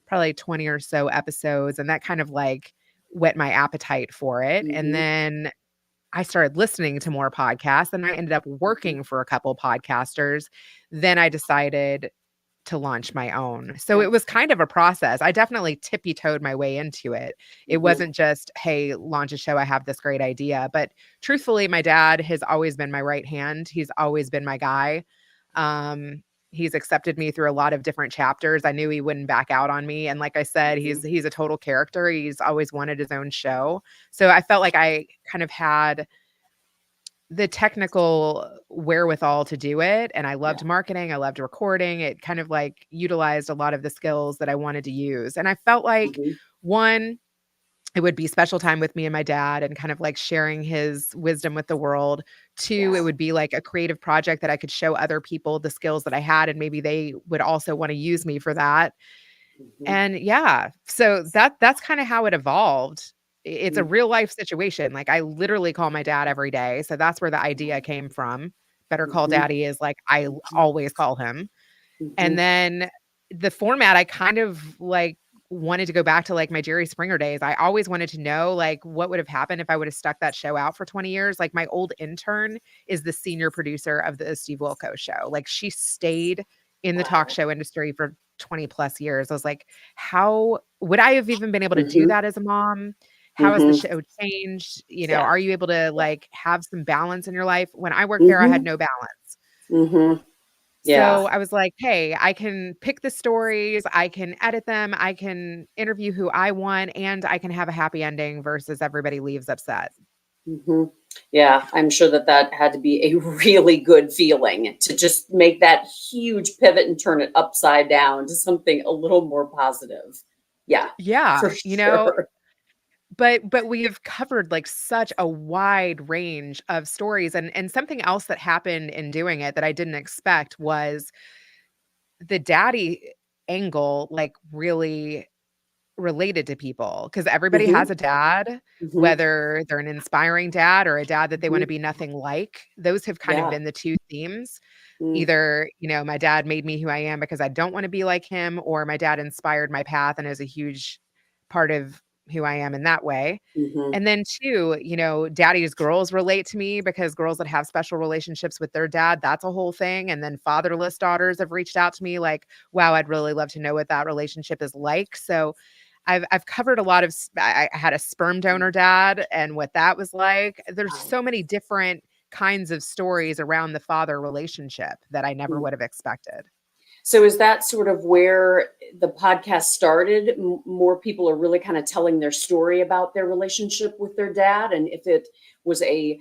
probably 20 or so episodes, and that kind of like whet my appetite for it. And Mm-hmm. then I started listening to more podcasts, and I ended up working for a couple podcasters. Then I decided to launch my own. So Yeah. it was kind of a process. I definitely tippy-toed my way into it. It Mm-hmm. wasn't just, hey, launch a show. I have this great idea. But truthfully, my dad has always been my right hand. He's always been my guy. He's accepted me through a lot of different chapters. I knew he wouldn't back out on me. And like I said, he's a total character. He's always wanted his own show. So I felt like I kind of had the technical wherewithal to do it. And I loved Yeah. marketing. I loved recording. It kind of like utilized a lot of the skills that I wanted to use. And I felt like Mm-hmm. one, it would be special time with me and my dad and kind of like sharing his wisdom with the world. Two, it Yeah. would be like a creative project that I could show other people the skills that I had, and maybe they would also want to use me for that. Mm-hmm. And yeah, so that's kind of how it evolved. It's a real life situation. Like I literally call my dad every day. So that's where the idea came from. Better Call Mm-hmm. Daddy is like I always call him. Mm-hmm. And then the format I kind of like wanted to go back to like my Jerry Springer days. I always wanted to know like what would have happened if I would have stuck that show out for 20 years. Like my old intern is the senior producer of the Steve Wilkos show. Like she stayed in the talk Wow. show industry for 20 plus years. I was like, how would I have even been able to do Mm-hmm. that as a mom? How has the Mm-hmm. show changed? You know, Yeah. are you able to Yeah. like have some balance in your life? When I worked there, I had Mm-hmm. no balance. Mm-hmm. Yeah. So I was like, hey, I can pick the stories, I can edit them, I can interview who I want, and I can have a happy ending versus everybody leaves upset. Mm-hmm. Yeah. I'm sure that that had to be a really good feeling to just make that huge pivot and turn it upside down to something a little more positive. Yeah, Yeah, for you know, sure. but we have covered like such a wide range of stories, and something else that happened in doing it that I didn't expect was the daddy angle like really related to people because everybody Mm-hmm. has a dad, Mm-hmm. whether they're an inspiring dad or a dad that they want to Mm-hmm. be nothing like. Those have kind of Yeah. been the two themes. Mm-hmm. Either, you know, my dad made me who I am because I don't want to be like him, or my dad inspired my path and is a huge part of who I am in that way. Mm-hmm. And then two, you know, daddy's girls relate to me because girls that have special relationships with their dad, that's a whole thing. And then fatherless daughters have reached out to me like, wow, I'd really love to know what that relationship is like. So I've covered a lot of I had a sperm donor dad and what that was like. There's Wow. so many different kinds of stories around the father relationship that I never would have expected. So is that sort of where the podcast started? More people are really kind of telling their story about their relationship with their dad, and if it was a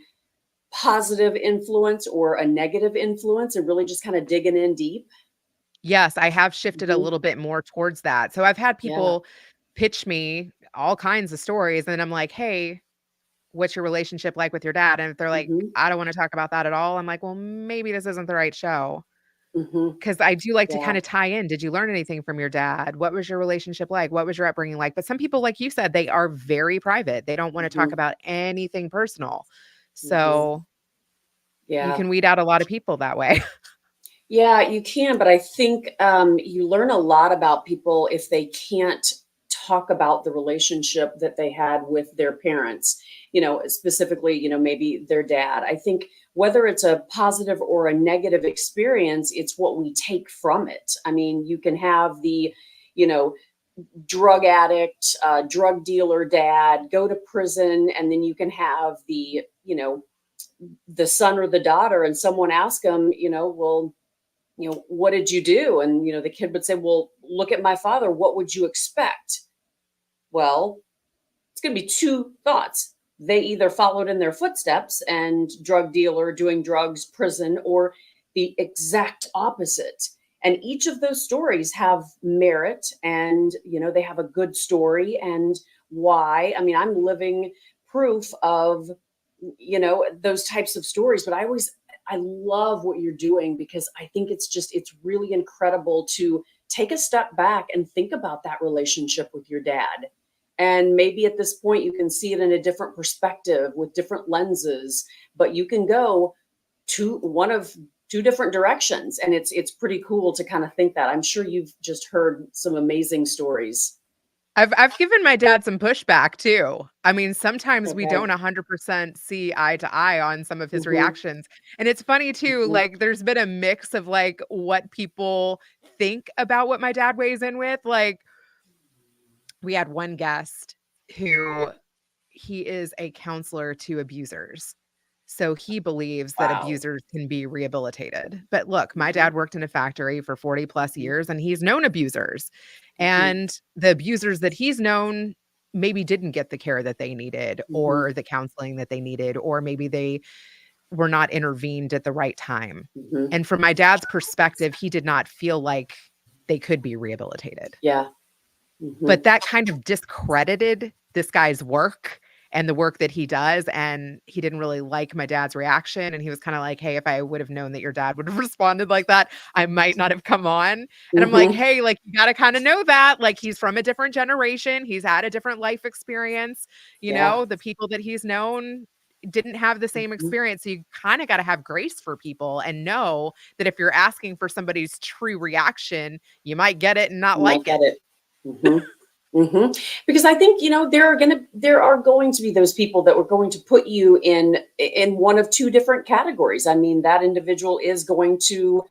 positive influence or a negative influence, and really just kind of digging in deep. Yes, I have shifted a Hmm. little bit more towards that. So I've had Yeah. people pitch me all kinds of stories and I'm like, "Hey, what's your relationship like with your dad?" And if they're like, Hmm. "I don't want to talk about that at all." I'm like, "Well, maybe this isn't the right show." Hmm. Because I do like to Yeah. kind of tie in. Did you learn anything from your dad? What was your relationship like? What was your upbringing like? But some people, like you said, they are very private. They don't want to talk Hmm. about anything personal. Hmm. So you Yeah. can weed out a lot of people that way. Yeah, you can, but I think you learn a lot about people if they can't talk about the relationship that they had with their parents, specifically, maybe their dad. I think whether it's a positive or a negative experience, it's what we take from it. I mean, you can have the, you know, drug addict, drug dealer dad go to prison, and then you can have the son or the daughter, and someone ask them, well, what did you do? And, the kid would say, well, look at my father. What would you expect? Well, it's going to be two thoughts. They either followed in their footsteps and drug dealer, doing drugs, prison, or the exact opposite. And each of those stories have merit, and, they have a good story and why. I mean, I'm living proof of, those types of stories, but I love what you're doing, because I think it's really incredible to take a step back and think about that relationship with your dad. And maybe at this point you can see it in a different perspective with different lenses, but you can go to one of two different directions. And it's pretty cool to kind of think that. I'm sure you've just heard some amazing stories. I've given my dad some pushback too. I mean, sometimes we Okay. don't 100% see eye to eye on some of his Mm-hmm. reactions. And it's funny too, Mm-hmm. like there's been a mix of like what people think about what my dad weighs in with. Like we had one guest who he is a counselor to abusers. So he believes that Wow. abusers can be rehabilitated. But look, my Mm-hmm. dad worked in a factory for 40 plus years and he's known abusers. Mm-hmm. And the abusers that he's known maybe didn't get the care that they needed Mm-hmm. or the counseling that they needed, or maybe they were not intervened at the right time. Mm-hmm. And from my dad's perspective, he did not feel like they could be rehabilitated. Yeah. Mm-hmm. But that kind of discredited this guy's work and the work that he does, and he didn't really like my dad's reaction, and he was kinda like, "Hey, if I would have known that your dad would have responded like that, I might not have come on." And I'm like, Mm-hmm. "Hey, like, you gotta kinda know that, like, he's from a different generation, he's had a different life experience, Yeah. the people that he's known didn't have the same Mm-hmm. experience, so you kinda gotta have grace for people and know that if you're asking for somebody's true reaction, you might get it and not You might like get it." it. Mm-hmm. Mm-hmm. Because I think, there are going to be those people that were going to put you in one of two different categories. I mean, that individual is going to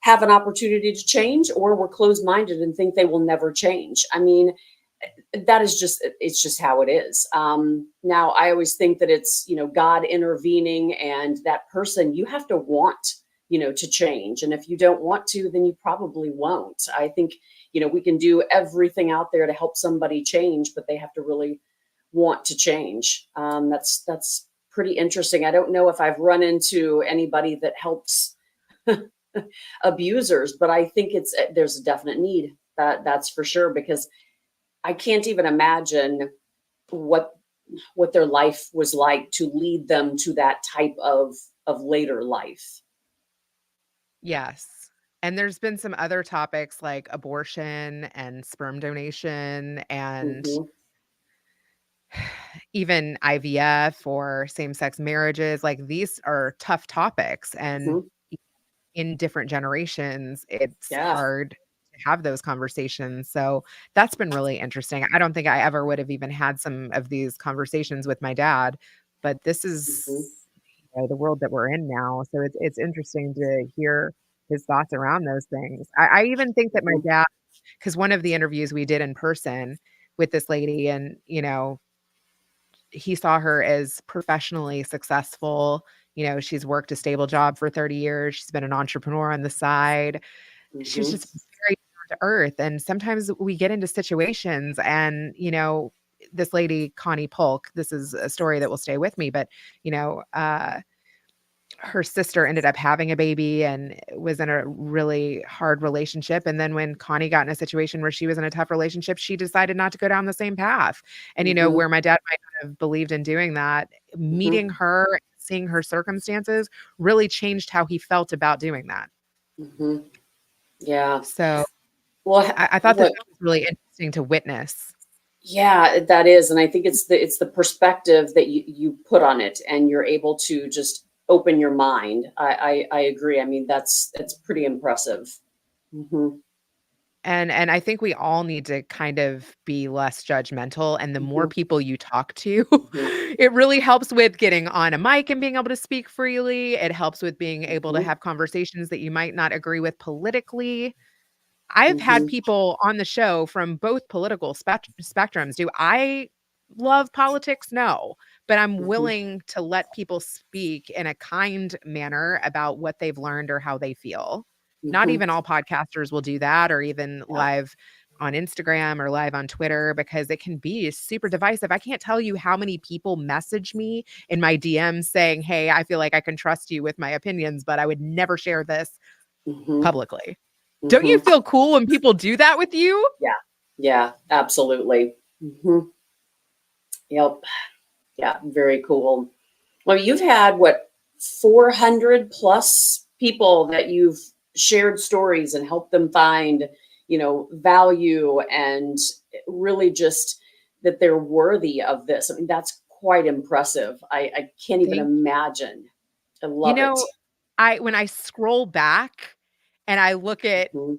have an opportunity to change, or we're closed-minded and think they will never change. I mean, it's just how it is. Now I always think that it's, God intervening, and that person, you have to want, to change. And if you don't want to, then you probably won't. I think, we can do everything out there to help somebody change, but they have to really want to change. That's pretty interesting. I don't know if I've run into anybody that helps abusers, but I think there's a definite need. That's for sure, because I can't even imagine what their life was like to lead them to that type of later life. Yes. And there's been some other topics like abortion and sperm donation and Hmm. even IVF or same-sex marriages. Like these are tough topics. And Hmm. in different generations, it's Yeah. hard to have those conversations. So that's been really interesting. I don't think I ever would have even had some of these conversations with my dad, but this is Hmm. the world that we're in now. So it's interesting to hear his thoughts around those things. I even think that my Hmm. dad, because one of the interviews we did in person with this lady, and he saw her as professionally successful. She's worked a stable job for 30 years. She's been an entrepreneur on the side. She was Hmm. just very down to earth. And sometimes we get into situations and, this lady, Connie Polk, this is a story that will stay with me, but, you know, uh, her sister ended up having a baby and was in a really hard relationship. And then when Connie got in a situation where she was in a tough relationship, she decided not to go down the same path. And, Hmm. where my dad might not have believed in doing that, Hmm. meeting her, seeing her circumstances really changed how he felt about doing that. Hmm. Yeah. So Well, I thought that what? that was really interesting to witness. Yeah, that is, and I think it's the perspective that you put on it, and you're able to just open your mind. I agree. I mean, that's pretty impressive. Hmm. And I think we all need to kind of be less judgmental, and the more Hmm. people you talk to, Hmm. it really helps with getting on a mic and being able to speak freely. It helps with being able to Hmm. have conversations that you might not agree with politically. I've had Hmm. people on the show from both political spectrums. Do I love politics? No, but I'm Hmm. willing to let people speak in a kind manner about what they've learned or how they feel. Not Hmm. even all podcasters will do that, or even Yeah. live on Instagram or live on Twitter, because it can be super divisive. I can't tell you how many people message me in my DMs saying, "Hey, I feel like I can trust you with my opinions, but I would never share this Hmm. publicly." Don't you Mhm. feel cool when people do that with you? Yeah. Yeah, absolutely. Mhm. Yep. Yeah, very cool. Well, you've had what, 400 plus people that you've shared stories and helped them find, value and really just that they're worthy of this. I mean, that's quite impressive. I can't even Thank imagine. I You love it. know, I when I scroll back and I look at, Mhm,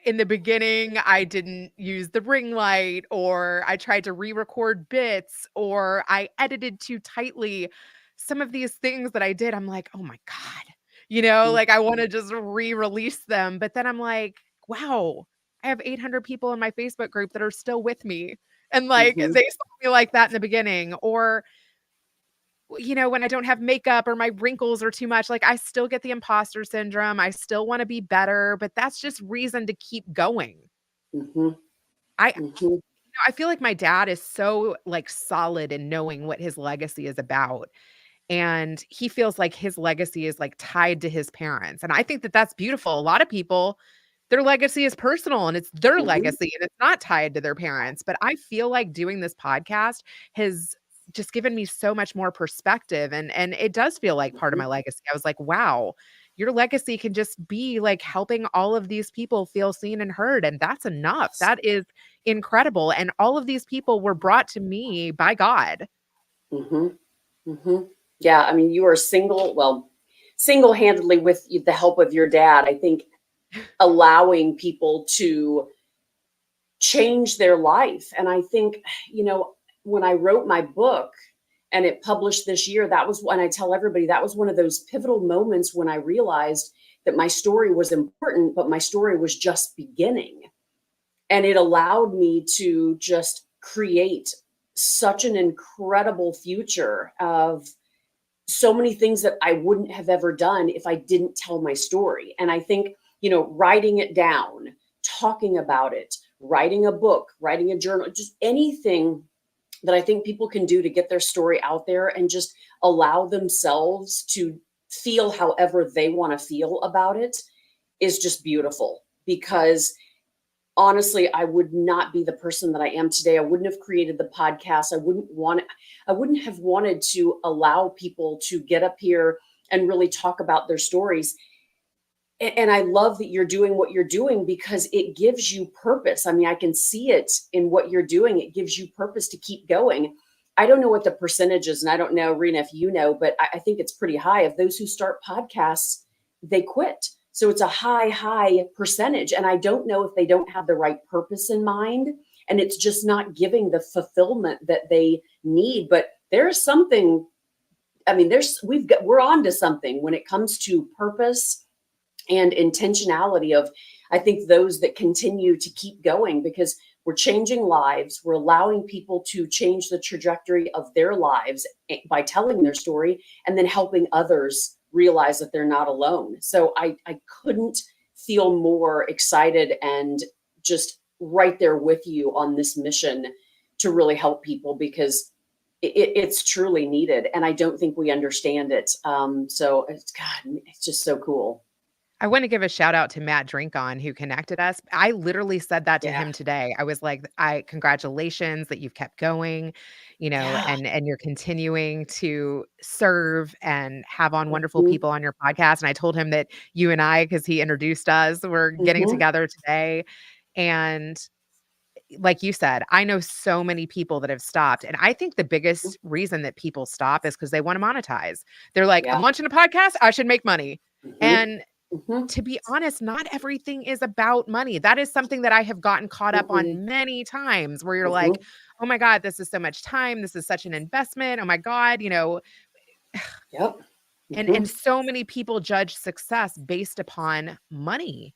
in the beginning, I didn't use the ring light, or I tried to re-record bits, or I edited too tightly. Some of these things that I did, I'm like, "Oh my God." mhm, Like I wanna just re-release them, but then I'm like, "Wow, I have 800 people in my Facebook group that are still with me." And, like, mhm. they saw me like that in the beginning, or when I don't have makeup or my wrinkles are too much, like I still get the imposter syndrome. I still want to be better, but that's just reason to keep going. Mhm, I mhm, I feel like my dad is so like solid in knowing what his legacy is about, and he feels like his legacy is like tied to his parents. And I think that that's beautiful. A lot of people, their legacy is personal and it's their mhm, legacy and it's not tied to their parents. But I feel like doing this podcast has just given me so much more perspective, and it does feel like part of mhm. my legacy. I was like, wow, your legacy can just be like helping all of these people feel seen and heard, and that's enough. Yes. That is incredible. And all of these people were brought to me by God. Mhm, mhm. Yeah, I mean, you are single-handedly with the help of your dad, I think allowing people to change their life. And I think, when I wrote my book and it published this year, that was when I tell everybody that was one of those pivotal moments when I realized that my story was important, but my story was just beginning. And it allowed me to just create such an incredible future of so many things that I wouldn't have ever done if I didn't tell my story. And I think, writing it down, talking about it, writing a book, writing a journal, just anything that I think people can do to get their story out there and just allow themselves to feel however they want to feel about it is just beautiful. Because honestly, I would not be the person that I am today. I wouldn't have created the podcast. I wouldn't have wanted to allow people to get up here and really talk about their stories. And I love that you're doing what you're doing because it gives you purpose. I mean, I can see it in what you're doing. It gives you purpose to keep going. I don't know what the percentage is, and I don't know, Rena, if you know, but I think it's pretty high. Of those who start podcasts, they quit. So it's a high percentage. And I don't know if they don't have the right purpose in mind and it's just not giving the fulfillment that they need. But there's something, I mean, we're on to something when it comes to purpose and intentionality of, I think, those that continue to keep going because we're changing lives. We're allowing people to change the trajectory of their lives by telling their story and then helping others realize that they're not alone. So I couldn't feel more excited and just right there with you on this mission to really help people because it's truly needed. And I don't think we understand it. So God, it's just so cool. I wanna give a shout out to Matt Drinkon who connected us. I literally said that to Yeah. him today. I was like, "I congratulations that you've kept going, Yeah. and you're continuing to serve and have on wonderful Mhm, people on your podcast." And I told him that you and I, because he introduced us, were getting mhm, together today. And like you said, I know so many people that have stopped. And I think the mhm. biggest reason that people stop is because they wanna monetize. They're like, "I'm Yeah. launching a podcast, I should make money." Mhm, And mhm, to be honest, not everything is about money. That is something that I have gotten caught up mm-mm, on many times where you're like, mhm. "Oh my god, this is so much time. This is such an investment. Oh my god," Yep. and Mhm, so many people judge success based upon money.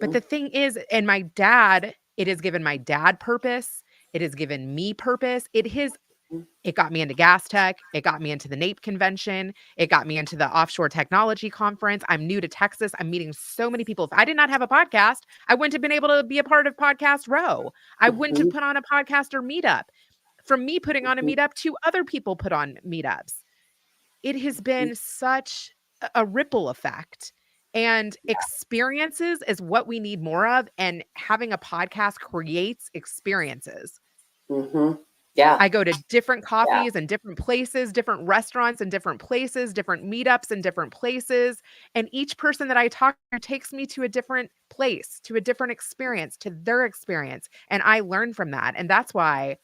But mm, the thing is, and my dad, it has given my dad purpose. It has given me purpose. mm, It got me into gas tech. It got me into the NAPE convention. It got me into the offshore technology conference. I'm new to Texas. I'm meeting so many people. If I did not have a podcast, I wouldn't have been able to be a part of Podcast Row. I wouldn't have mhm, put on a podcaster meetup. From me putting on a mhm, meetup to other people put on meetups. It has mhm, been such a ripple effect. And experiences is what we need more of. And having a podcast creates experiences. Yeah. I go to different Yeah. coffees and different places, different restaurants and different places, different meetups and different places. And each person that I talk to takes me to a different place, to a different experience, to their experience. And I learn from that. And that's why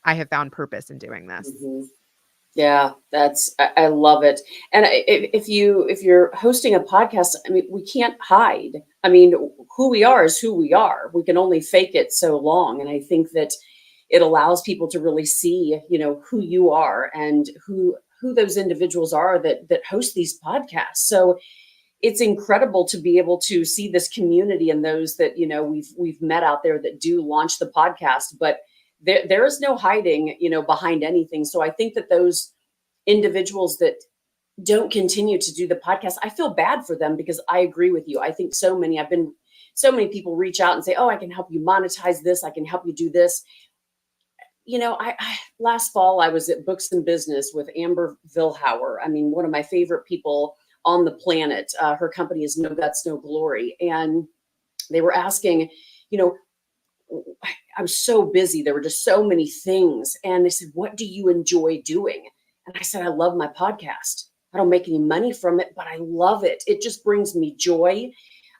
I have found purpose in doing this. Yeah, I love it. And if you're hosting a podcast, I mean, we can't hide. I mean, who we are is who we are. We can only fake it so long. And I think that it allows people to really see, who you are and who those individuals are that host these podcasts. So it's incredible to be able to see this community and those that we've met out there that do launch the podcast, but there is no hiding behind anything. So I think that those individuals that don't continue to do the podcast, I feel bad for them, because I agree with you. I think so many people reach out and say, oh, I can help you monetize this, I can help you do this. I last fall I was at Books and Business with Amber Vilhauer. I mean, one of my favorite people on the planet. Her company is No Guts, No Glory. And they were asking, I'm so busy. There were just so many things. And they said, what do you enjoy doing? And I said, I love my podcast. I don't make any money from it, but I love it. It just brings me joy.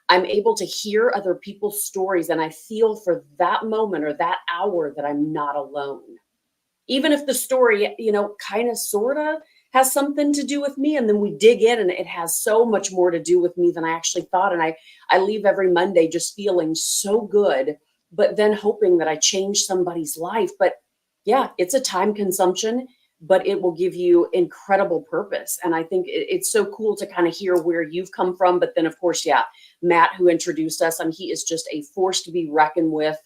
I'm able to hear other people's stories, and I feel for that moment or that hour that I'm not alone. Even if the story, kind of, sort of has something to do with me, and then we dig in and it has so much more to do with me than I actually thought. And I leave every Monday just feeling so good, but then hoping that I change somebody's life. But yeah, it's a time consumption, but it will give you incredible purpose. And I think it's so cool to kind of hear where you've come from. But then, of course, yeah, Matt, who introduced us, he is just a force to be reckoned with.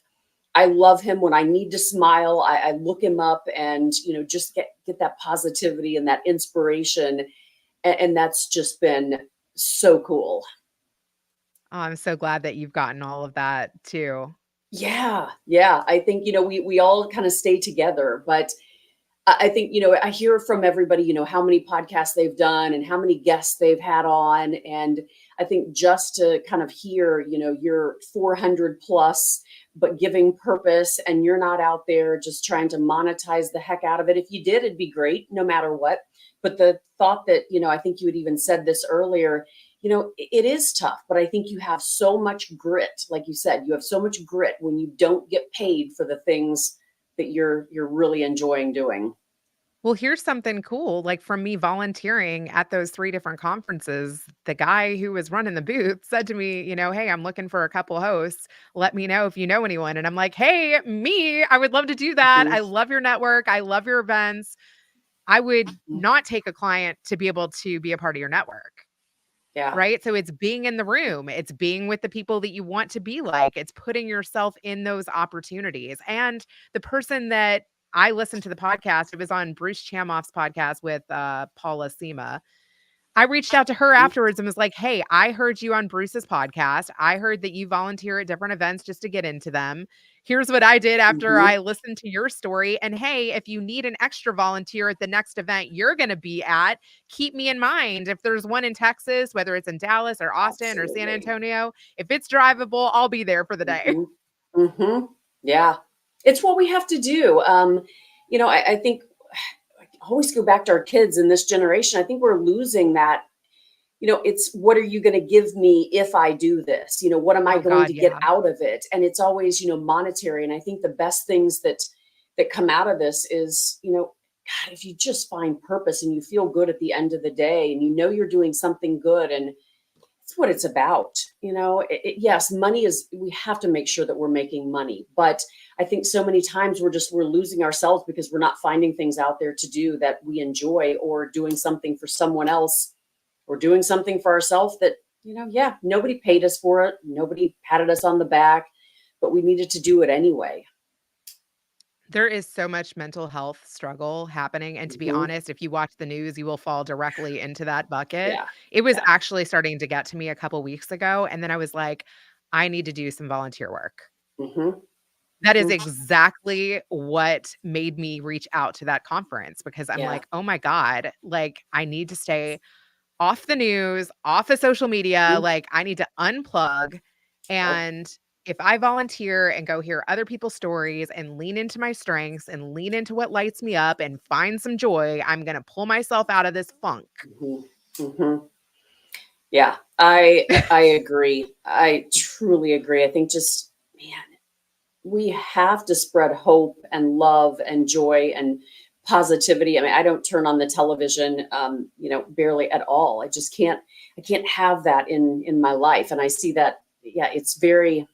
I love him. When I need to smile, I look him up and, just get that positivity and that inspiration. And that's just been so cool. Oh, I'm so glad that you've gotten all of that too. Yeah. Yeah. I think, we all kind of stay together, but I think, I hear from everybody, how many podcasts they've done and how many guests they've had on. And I think just to kind of hear, you're 400 plus, but giving purpose, and you're not out there just trying to monetize the heck out of it. If you did, it'd be great, no matter what. But the thought that, I think you had even said this earlier, it is tough, but I think you have so much grit. Like you said, you have so much grit when you don't get paid for the things that you're really enjoying doing. Well, here's something cool. Like, from me volunteering at those 3 different conferences, the guy who was running the booth said to me, hey, I'm looking for a couple hosts. Let me know if you know anyone. And I'm like, hey, me, I would love to do that. I love your network. I love your events. I would not take a client to be able to be a part of your network. Yeah. Right. So it's being in the room. It's being with the people that you want to be like. It's putting yourself in those opportunities. And the person that I listened to the podcast, it was on Bruce Chamoff's podcast with Paula Sema. I reached out to her afterwards and was like, hey, I heard you on Bruce's podcast. I heard that you volunteer at different events just to get into them. Here's what I did after I listened to your story. And hey, if you need an extra volunteer at the next event you're going to be at, keep me in mind. If there's one in Texas, whether it's in Dallas or Austin or San Antonio, if it's drivable, I'll be there for the day. Yeah, it's what we have to do. I think I always go back to our kids in this generation. I think we're losing that. It's, what are you going to give me if I do this? What am I going to get out of it? And it's always, monetary. And I think the best things that come out of this is, God, if you just find purpose and you feel good at the end of the day, and you're doing something good, and that's what it's about. Yes, money is, we have to make sure that we're making money, but I think so many times we're losing ourselves because we're not finding things out there to do that we enjoy, or doing something for someone else, or doing something for ourselves that, nobody paid us for it. Nobody patted us on the back, but we needed to do it anyway. There is so much mental health struggle happening. And to be honest, if you watch the news, you will fall directly into that bucket. Yeah. It was actually starting to get to me a couple weeks ago. And then I was like, I need to do some volunteer work. That is exactly what made me reach out to that conference, because I'm like, oh my God, like, I need to stay off the news, off of social media. Mhm. Like, I need to unplug. Yep. And if I volunteer and go hear other people's stories and lean into my strengths and lean into what lights me up and find some joy, I'm going to pull myself out of this funk. Mhm. Mhm. Yeah, I agree. I truly agree. I think just, man, we have to spread hope and love and joy and positivity. I mean, I don't turn on the television, barely at all. I can't have that in my life. And I see that, yeah, it's very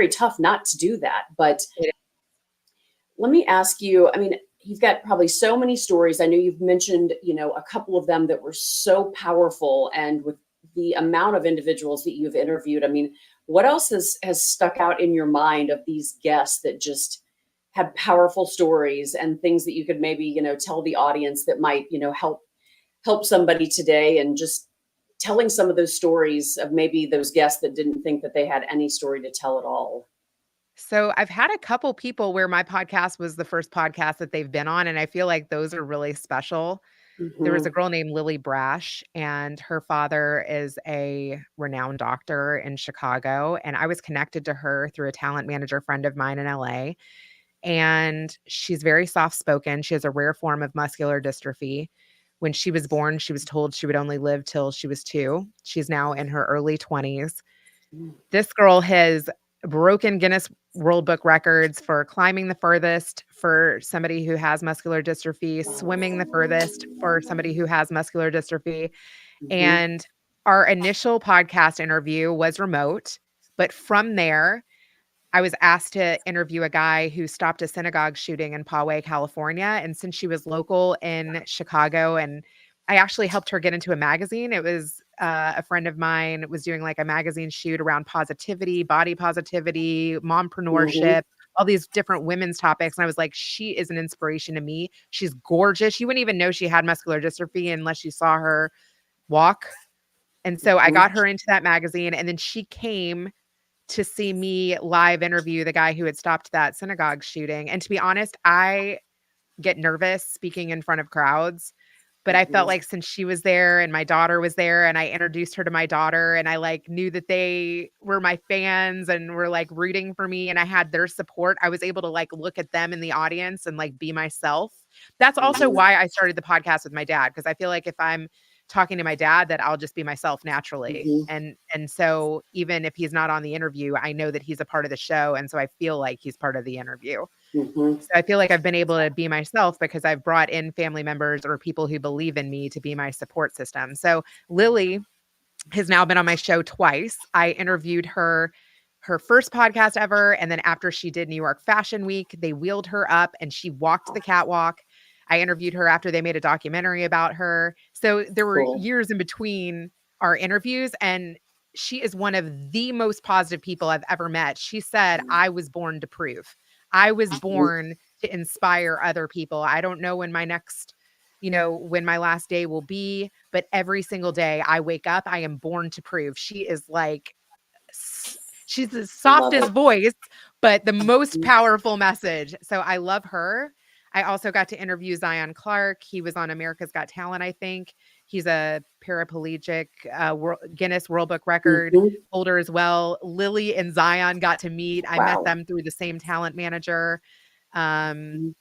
tough not to do that. But let me ask you, I mean, you've got probably so many stories. I know you've mentioned, a couple of them that were so powerful, and with the amount of individuals that you've interviewed, I mean, what else has stuck out in your mind of these guests that just have powerful stories and things that you could maybe, tell the audience that might, help somebody today, and just telling some of those stories of maybe those guests that didn't think that they had any story to tell at all. So I've had a couple people where my podcast was the first podcast that they've been on, and I feel like those are really special. There was a Hmm. girl named Lily Brash, and her father is a renowned doctor in Chicago. And I was connected to her through a talent manager friend of mine in LA. And she's very soft spoken. She has a rare form of muscular dystrophy. When she was born, she was told she would only live till she was 2. She's now in her early 20s. This girl has broken Guinness World Book records for climbing the furthest for somebody who has muscular dystrophy, swimming the furthest for somebody who has muscular dystrophy. Hmm. And our initial podcast interview was remote, but from there, I was asked to interview a guy who stopped a synagogue shooting in Poway, California. And since she was local in Chicago, and I actually helped her get into a magazine, it was a friend of mine was doing like a magazine shoot around positivity, body positivity, Hmm. mompreneurship, all these different women's topics. And I was like, she is an inspiration to me. She's gorgeous. You wouldn't even know she had muscular dystrophy unless you saw her walk. And so I got her into that magazine. And then she came to see me live interview the guy who had stopped that synagogue shooting. And to be honest, I get nervous speaking in front of crowds, but I felt Hmm. like since she was there and my daughter was there and I introduced her to my daughter and I like knew that they were my fans and were like rooting for me and I had their support, I was able to like look at them in the audience and like be myself. That's also Hmm. why I started the podcast with my dad, because I feel like if I'm talking to my dad, that I'll just be myself naturally. Hmm. And so even if he's not on the interview, I know that he's a part of the show, and so I feel like he's part of the interview. Hmm. So I feel like I've been able to be myself because I've brought in family members or people who believe in me to be my support system. So Lily has now been on my show twice. I interviewed her first podcast ever, and then after she did New York Fashion Week, they wheeled her up and she walked the catwalk. I interviewed her after they made a documentary about her. So there were Cool. years in between our interviews, and she is one of the most positive people I've ever met. She said, I was born to prove. I was Mhm. born to inspire other people. I don't know when my next, when my last day will be, but every single day I wake up, I am born to prove. She is like, she's the Love softest it. voice, but the most Mhm. powerful message. So I love her. I also got to interview Zion Clark. He was on America's Got Talent, I think. He's a paraplegic Guinness World Book record Mhm. holder as well. Lily and Zion got to meet. I met Wow. them through the same talent manager. Um, Mhm.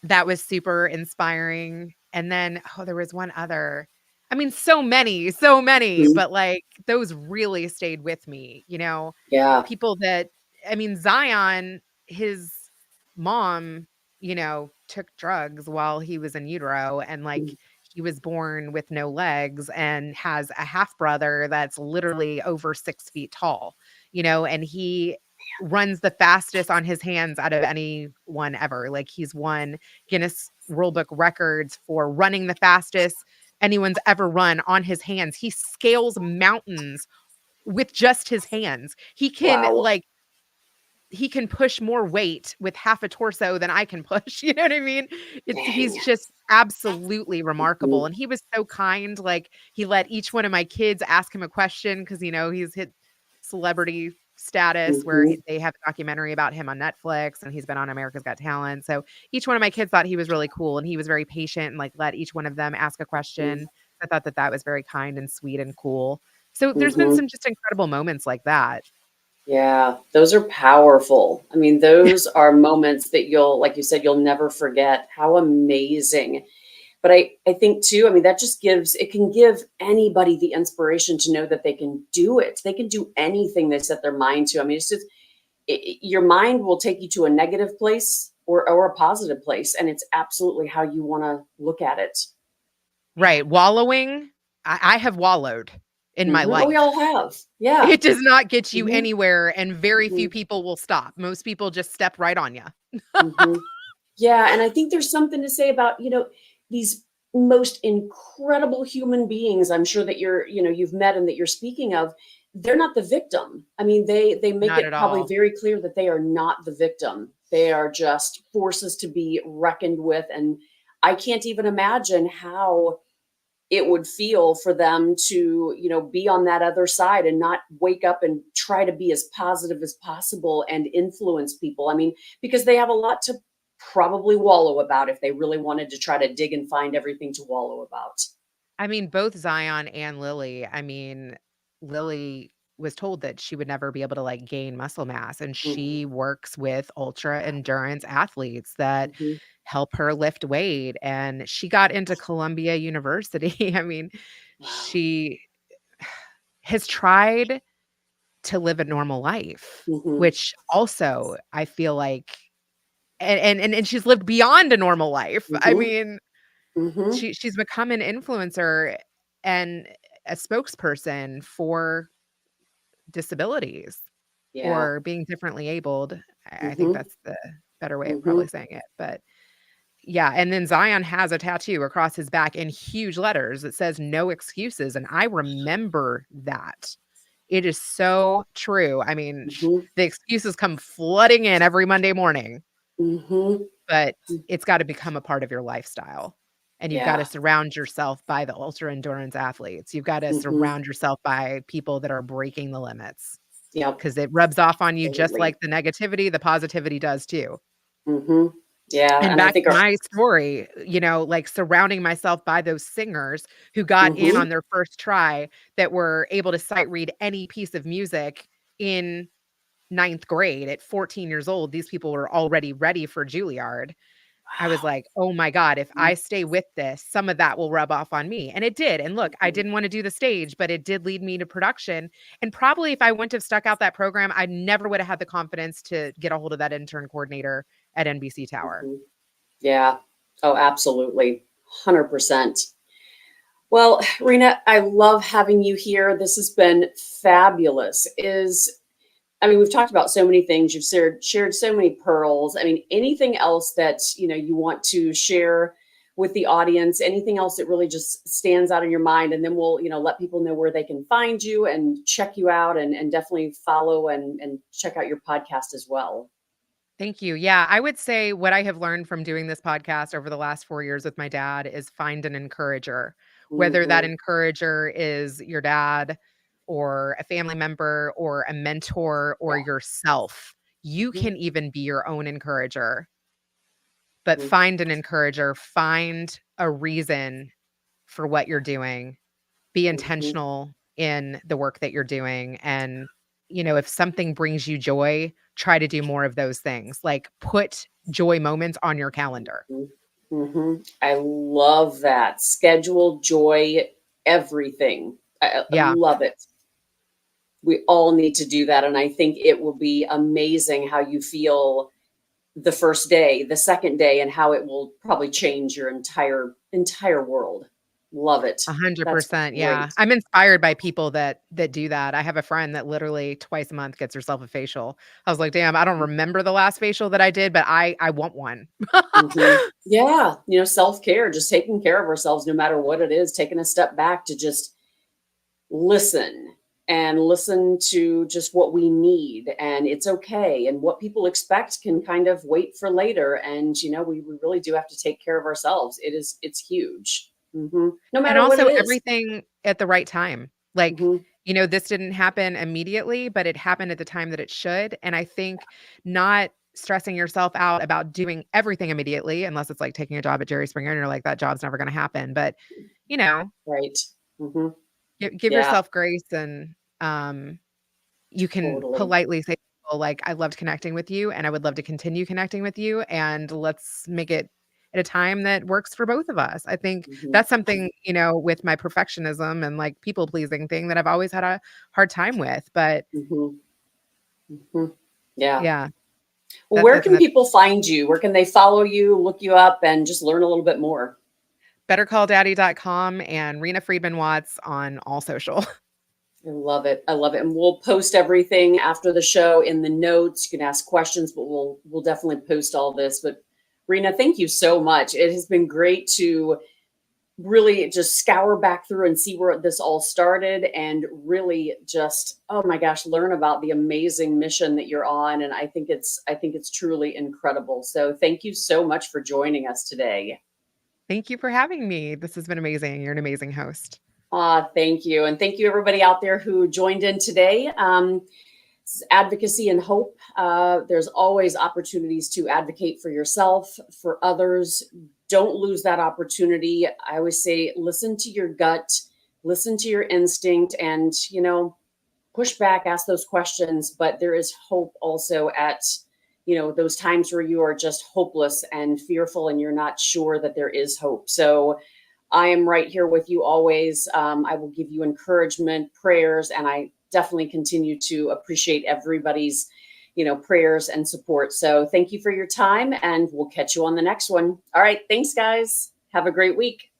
that was super inspiring. And then, oh, there was one other. I mean, so many, Mhm. but like those really stayed with me, Yeah. people that, I mean, Zion, his mom, took drugs while he was in utero and like Mhm. he was born with no legs and has a half brother that's literally over 6 feet tall, and he runs the fastest on his hands out of anyone ever. Like he's won Guinness World Book records for running the fastest anyone's ever run on his hands. He scales mountains with just his hands. Wow. He can push more weight with half a torso than I can push. You know what I mean? He's Dang. just absolutely remarkable. Mhm. And he was so kind. Like he let each one of my kids ask him a question because he's hit celebrity status where Mhm. they have a documentary about him on Netflix and he's been on America's Got Talent. So each one of my kids thought he was really cool and he was very patient and like let each one of them ask a Mhm. question. I thought that was very kind and sweet and cool. So there's been Hmm. some just incredible moments like that. Yeah, those are powerful. I mean, those are moments that you'll, like you said, you'll never forget. How amazing. But I think too, I mean, that just it can give anybody the inspiration to know that they can do it. They can do anything they set their mind to. I mean, it's just, your mind will take you to a negative place or a positive place. And it's absolutely how you want to look at it. Right. Wallowing. I have wallowed in my Oh, we life. all have. Yeah. It does not get you Hmm. anywhere, and very Hmm. few people will stop. Most people just step right on you. Hmm. Yeah, and I think there's something to say about, these most incredible human beings, I'm sure that you've met and that you're speaking of, they're not the victim. I mean, they make Not it at probably all. very clear that they are not the victim. They are just forces to be reckoned with, and I can't even imagine how it would feel for them to, be on that other side and not wake up and try to be as positive as possible and influence people. I mean, because they have a lot to probably wallow about if they really wanted to try to dig and find everything to wallow about. I mean, both Zion and Lily. I mean, Lily was told that she would never be able to like gain muscle mass, and Hmm. she works with ultra endurance athletes that Hmm. help her lift weight, and she got into Columbia University. I mean, Wow. she has tried to live a normal life, Hmm. which also I feel like and she's lived beyond a normal life. I Hmm. mean, Hmm. she's become an influencer and a spokesperson for disabilities Yeah. or being differently abled. I think Hmm. that's the better way of Hmm. probably saying it. But yeah, and then Zion has a tattoo across his back in huge letters that says "No excuses," and I remember that. It is so true. I mean, Hmm. the excuses come flooding in every Monday morning, Hmm. but it's gotta become a part of your lifestyle, and you've gotta Yeah. surround yourself by the ultra endurance athletes. You've gotta Hmm. surround yourself by people that are breaking the limits, Yep. because it rubs off on you just Absolutely. like the negativity, the positivity does too. Hmm. Yeah. And And I back think to my story, like surrounding myself by those singers who got in hmm. on their first try, that were able to sight read any piece of music in ninth grade at 14 years old. These people were already ready for Juilliard. I was Wow. like, "Oh my god, if I stay with this, some of that will rub off on me." And it did. And look, I Mhm. didn't want to do the stage, but it did lead me to production. And probably if I wouldn't have stuck out that program, I never would have had the confidence to get a hold of that intern coordinator at NBC Tower. Mhm. Yeah. Oh, absolutely. 100%. Well, Rena, I love having you here. This has been fabulous. I mean, we've talked about so many things. You've shared so many pearls. I mean, anything else that, you want to share with the audience, anything else that really just stands out in your mind, and then we'll, let people know where they can find you and check you out and definitely follow and check out your podcast as well. Thank you. Yeah, I would say what I have learned from doing this podcast over the last 4 years with my dad is find an encourager, whether that Hmm. encourager is your dad or a family member or a mentor or Yeah. yourself. You Hmm. can even be your own encourager, but Hmm. find an encourager, find a reason for what you're doing, be Hmm. intentional in the work that you're doing. And, if something brings you joy, try to do more of those things. Like put joy moments on your calendar. Hmm. I love that. Schedule joy, everything. I Yeah, love it. We all need to do that. And I think it will be amazing how you feel the first day, the second day, and how it will probably change your entire world. Love it. That's 100%. Yeah. great. I'm inspired by people that do that. I have a friend that literally twice a month gets herself a facial. I was like, "Damn, I don't remember the last facial that I did, but I want one." Hmm. Yeah, self-care, just taking care of ourselves, no matter what it is, taking a step back to just listen and listen to just what we need, and it's okay, and what people expect can kind of wait for later, and we really do have to take care of ourselves. It's huge. Hmm. No And matter what it also is. everything at the right time. Like, Hmm. this didn't happen immediately, but it happened at the time that it should. And I think not stressing yourself out about doing everything immediately, unless it's like taking a job at Jerry Springer and you're like, that job's never going to happen. But, you know, Right. Mm-hmm. give Yeah, yourself grace, and you can totally. politely say, well, like, I loved connecting with you and I would love to continue connecting with you. And let's make it at a time that works for both of us. I think Mm-hmm. that's something, you know, with my perfectionism and like people pleasing thing that I've always had a hard time with. But Mm-hmm. Mm-hmm. Yeah. yeah, Well, where that's can another. people find you? Where can they follow you, look you up, and just learn a little bit more? BetterCallDaddy.com and Reena Friedman Watts on all social. I love it. I love it. And we'll post everything after the show in the notes. You can ask questions, but we'll definitely post all this. But Reena, thank you so much. It has been great to really just scour back through and see where this all started, and really just, oh my gosh, learn about the amazing mission that you're on. And I think it's truly incredible. So thank you so much for joining us today. Thank you for having me. This has been amazing. You're an amazing host. Thank you. And thank you, everybody out there who joined in today. This is Advocacy and Hope. There's always opportunities to advocate for yourself, for others. Don't lose that opportunity. I always say, listen to your gut, listen to your instinct, and, push back, ask those questions. But there is hope also at, those times where you are just hopeless and fearful and you're not sure that there is hope. So I am right here with you always. I will give you encouragement, prayers, and I definitely continue to appreciate everybody's, prayers and support. So thank you for your time, and we'll catch you on the next one. All right. Thanks, guys. Have a great week.